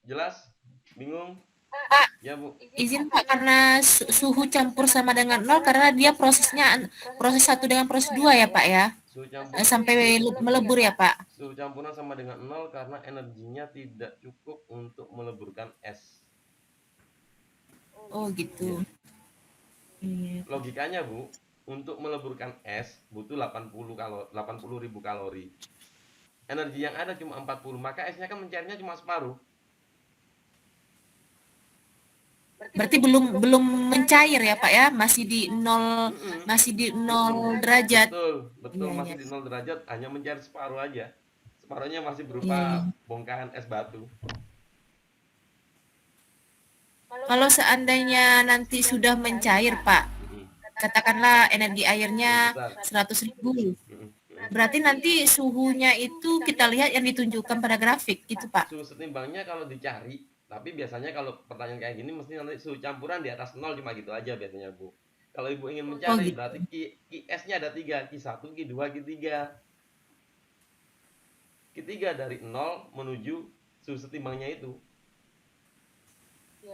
Jelas? Bingung? Pak, Ya, Bu. izin Pak, karena suhu campur sama dengan 0 karena dia prosesnya proses 1 dengan proses 2 ya Pak ya? Suhu campuran Sampai melebur ya Pak? Suhu campuran sama dengan 0 karena energinya tidak cukup untuk meleburkan es. Oh gitu. Logikanya, Bu, untuk meleburkan es butuh 80.000 kalori. Energi yang ada cuma 40, maka esnya kan mencairnya cuma separuh. Berarti belum mencair ya Pak ya? Masih di 0 derajat. Betul, Iya, masih iya. di 0 derajat, hanya mencair separuh aja. Separuhnya masih berupa bongkahan es batu. Kalau seandainya nanti sudah mencair Pak, katakanlah energi airnya 100.000. Berarti nanti suhunya itu kita lihat yang ditunjukkan pada grafik gitu Pak. Suhu setimbangnya kalau dicari, tapi biasanya kalau pertanyaan kayak gini mesti nanti suhu campuran di atas 0, cuma gitu aja biasanya, Bu. Kalau Ibu ingin mencari gitu. berarti Q-nya ada 3, Q1, Q2, Q3. Q3 dari 0 menuju suhu setimbangnya itu.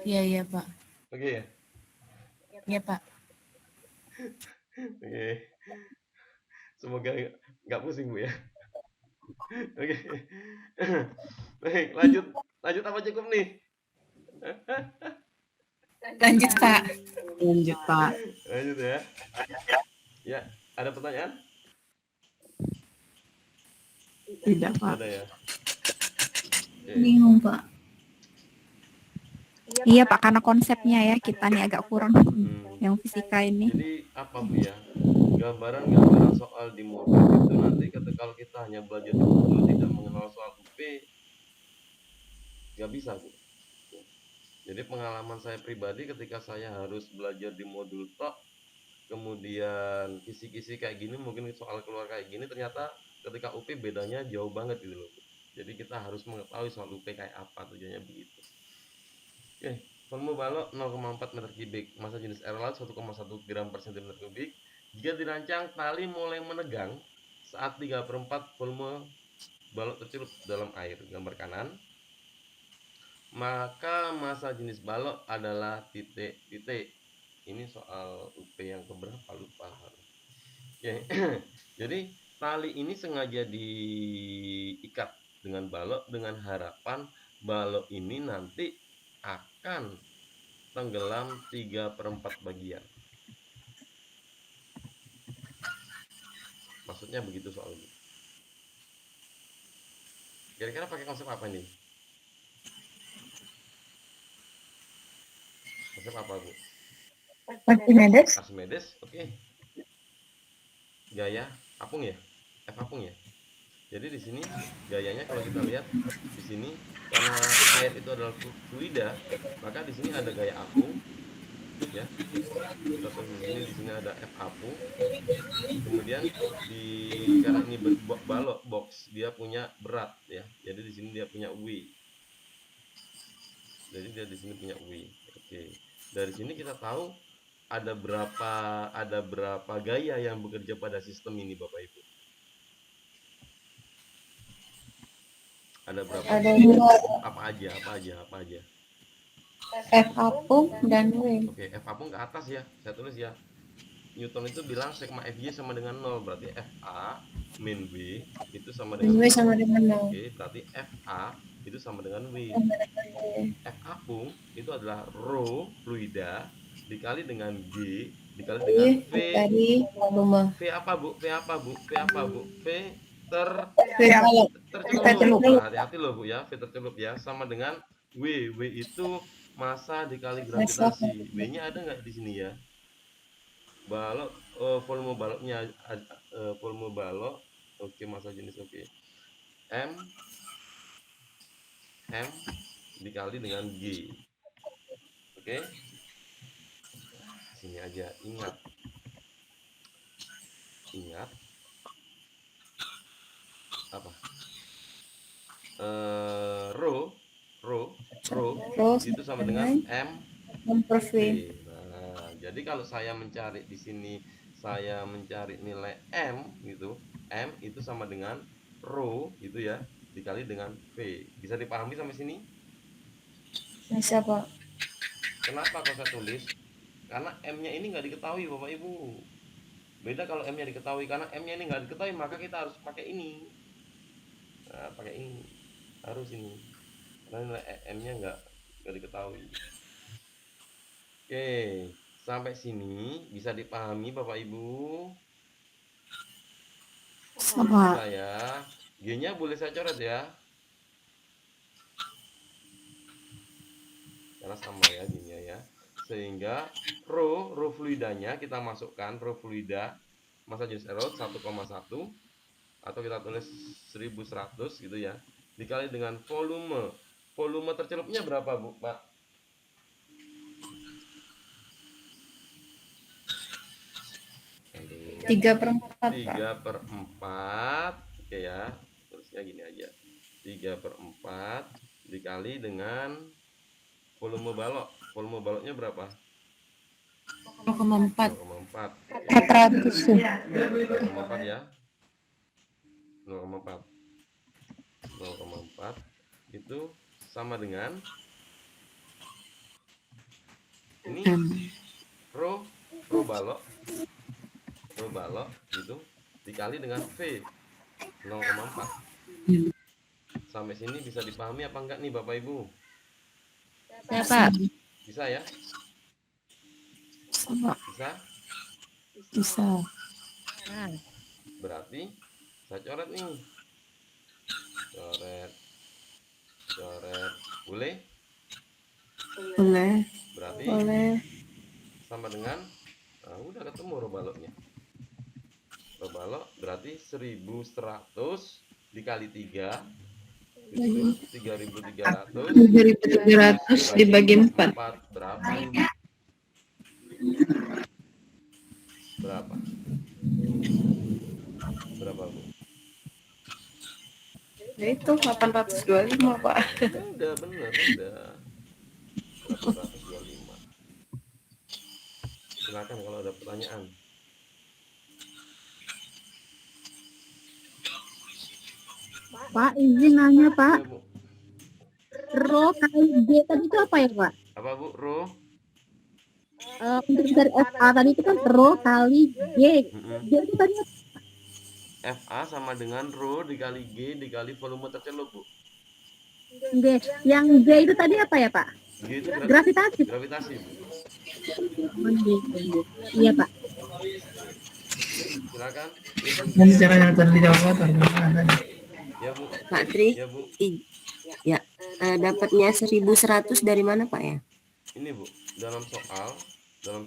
Iya Pak. Oke ya? Iya Pak. Oke. Semoga nggak pusing, Bu ya. Oke. Baik, lanjut apa cukup nih? Lanjut Pak. Lanjut ya. Ya, ada pertanyaan? Tidak Pak. Ada ya. Oke. Bingung Pak. Iya Pak karena konsepnya ya kita nih agak kurang yang fisika ini. Jadi apa, Bu ya? Gambaran soal di modul itu nanti kalau kita hanya belajar di modul tidak mengenal soal UP, nggak bisa, Bu. Jadi pengalaman saya pribadi ketika saya harus belajar di modul tok, kemudian kisi-kisi kayak gini, mungkin soal keluar kayak gini, ternyata ketika UP bedanya jauh banget gitu loh. Jadi kita harus mengetahui soal UP kayak apa, tujuannya begitu. Oke, volume balok 0,4 meter kubik, massa jenis air laut 1,1 gram per cm kubik. Jika dirancang, tali mulai menegang saat 3/4 volume balok tercelup dalam air. Gambar kanan. Maka massa jenis balok adalah titik-titik. Ini soal UP yang keberapa lupa. Oke. Jadi tali ini sengaja diikat dengan balok dengan harapan balok ini nanti akan tenggelam 3/4 bagian. Maksudnya begitu soalnya. Kira-kira pakai konsep apa nih? Konsep apa, Bu? Archimedes. Archimedes, oke. Gaya apung ya? F apung ya? Jadi di sini gayanya kalau kita lihat di sini karena air itu adalah fluida, maka di sini ada gaya apung ya. Kita di sini ada F apung. Kemudian karena ini balok box, dia punya berat ya. Jadi di sini dia punya W. Jadi dia di sini punya W. Oke. Dari sini kita tahu ada berapa gaya yang bekerja pada sistem ini, Bapak Ibu. Ada berapa? Ada dua. Apa aja? F apung dan W. Oke, F apung ke atas ya. Saya tulis ya. Newton itu bilang sigma Fj sama dengan 0, berarti Fa min W itu sama dengan W sama dengan 0. Oke, berarti Fa itu sama dengan W. F apung itu adalah rho fluida dikali dengan G dikali dengan V. Tadi volume. V apa, Bu? V tercelup. tercelup. Hati-hati loh, Bu ya. V tercelup ya sama dengan W. W itu massa dikali gravitasi. W-nya ada nggak di sini ya? Balok volume baloknya volume balok. Oke, massa jenis oke. M dikali dengan G. Oke. Sini aja, ingat apa? Rho itu sama dengan M per V. Nah, jadi kalau saya mencari di sini, saya mencari nilai M gitu, M itu sama dengan rho gitu ya, dikali dengan V. Bisa dipahami sampai sini? Bisa, Pak. Kenapa kalau saya tulis? Karena M-nya ini nggak diketahui, Bapak Ibu. Beda kalau M-nya diketahui, karena M-nya ini nggak diketahui, maka kita harus pakai ini. Nah, pakai ini. Harus ini. Karena nilai M-nya nggak diketahui. Oke, sampai sini bisa dipahami, Bapak Ibu? Sama. Bisa ya. G-nya boleh saya coret ya. Karena sama ya G-nya ya. Sehingga rho fluidanya kita masukkan, rho fluida massa jenis erot 1,1 atau kita tulis 1100 gitu ya, dikali dengan volume tercelupnya berapa, Bu, Pak? Tiga per 4. Oke ya, terusnya gini aja, 3/4 dikali dengan volume baloknya berapa? 0,4. 0,4 ya. 0,4 itu sama dengan ini rho balok gitu dikali dengan V 0,4. Sampai sini bisa dipahami apa enggak nih, Bapak Ibu? Ya, Pak. Bisa ya? Bisa. Berarti saya coret nih. Coret. Boleh? Berarti sama dengan udah ketemu rho baloknya. Rho balok berarti 1100 dikali 3 itu 3300 dibagi 4. berapa? Berapa, Bu? Ya itu 825, Pak. Udah bener, udah 825. Silakan kalau ada pertanyaan. Pak, izin nanya, Pak. Ya, Bu. Rho kali G tadi itu apa ya, Pak? Apa, Bu? Rho Untuk dari FA tadi itu kan rho kali G. G itu tadi FA sama dengan rho dikali G dikali volume tercelup, Bu. G. Yang G itu tadi apa ya, Pak? G itu Gravitasi. Gravitasi, Bu. Iya, Pak. Silakan. Nanti caranya tadi dijawab atau Ya, Bu. Pak Tri. Ya, Bu. Ya, dapatnya 1100 dari mana, Pak ya? Ini, Bu, dalam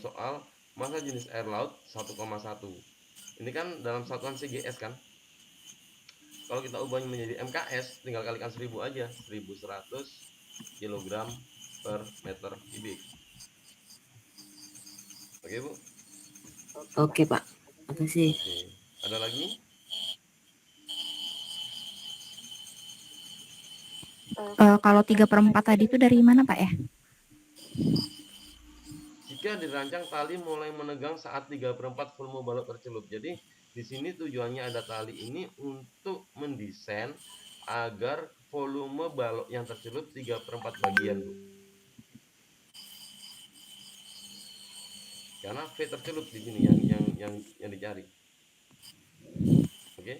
soal massa jenis air laut 1,1. Ini kan dalam satuan CGS kan. Kalau kita ubahnya menjadi MKS, tinggal kalikan 1000 aja. 1100 kg per meter kubik. Oke, Bu. Oke, Pak. Makasih. Oke. Ada lagi? Kalau 3/4 tadi itu dari mana, Pak ya? Jika dirancang tali mulai menegang saat 3/4 volume balok tercelup. Jadi di sini tujuannya ada tali ini untuk mendesain agar volume balok yang tercelup 3/4 bagian, Bu. Karena V tercelup di sini yang dicari. Oke?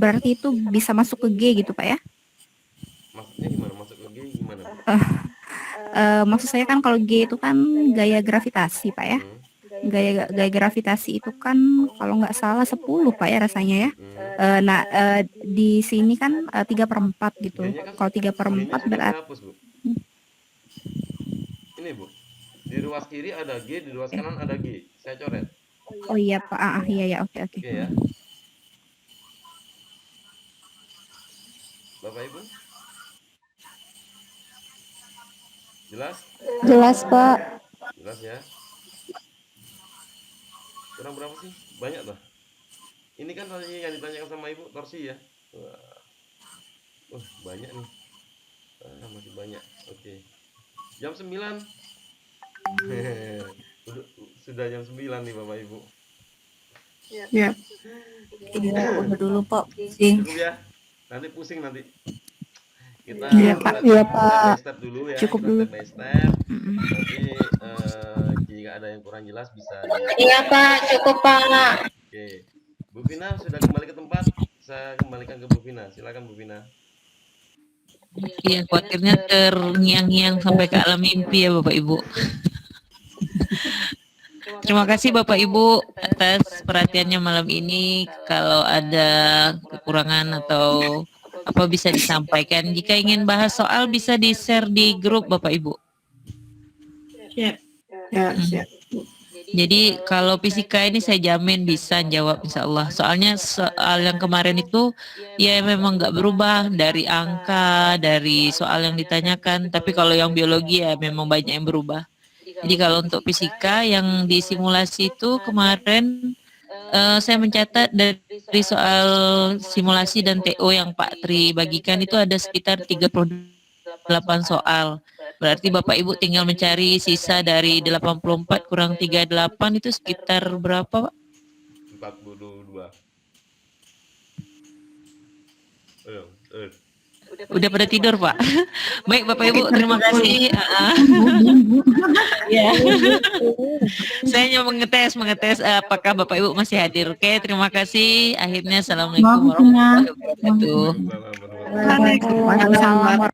Berarti itu bisa masuk ke G gitu, Pak ya? Maksudnya gimana? Masuk ke G gimana? Maksud saya kan kalau G itu kan gaya gravitasi, Pak ya. Gaya gravitasi itu kan kalau nggak salah 10, Pak ya rasanya ya. Di sini kan 3/4 gitu. Kalau 3/4 berarti ini, Bu. Di ruas kiri ada G, di ruas kanan ada G. Saya coret. Oh iya, Pak. Iya ya, oke. Oke ya. Bapak Ibu? Jelas? Jelas, Pak. Jelas ya. Kurang berapa sih? Banyak tuh. Ini kan tadi yang ditanyakan sama Ibu torsi ya. Wah, banyak nih. Masih banyak. Oke. Jam 9. Sudah jam 9 nih Bapak Ibu. Ya. Udah dulu, Pak. Cukup ya. Nanti pusing nanti. Kita step dulu ya. Cukup dulu. Step by step. Nanti jika ada yang kurang jelas bisa. Iya, Pak, cukup, Pak. Oke. Bu Vina sudah kembali ke tempat. Saya kembalikan ke Bu Vina. Silakan Bu Vina. Iya, khawatirnya terngiang-ngiang sampai ke alam mimpi ya Bapak Ibu. Terima kasih Bapak Ibu atas perhatiannya malam ini. Kalau ada kekurangan atau apa bisa disampaikan. Jika ingin bahas soal bisa di-share di grup Bapak Ibu. Siap. Jadi kalau fisika ini saya jamin bisa jawab insya Allah. Soalnya soal yang kemarin itu ya memang nggak berubah dari angka, dari soal yang ditanyakan. Tapi kalau yang biologi ya memang banyak yang berubah. Jadi kalau untuk fisika yang di simulasi itu kemarin saya mencatat dari soal simulasi dan TO yang Pak Tri bagikan itu ada sekitar 38 soal. Berarti Bapak Ibu tinggal mencari sisa dari 84 kurang 38 itu sekitar berapa, Pak? 42. Udah pada tidur, Pak. Baik Bapak Ibu, terima kasih. Ya. Saya hanya mengetes apakah Bapak Ibu masih hadir. Oke, terima kasih. Akhirnya assalamualaikum warahmatullahi wabarakatuh. Waalaikumsalam.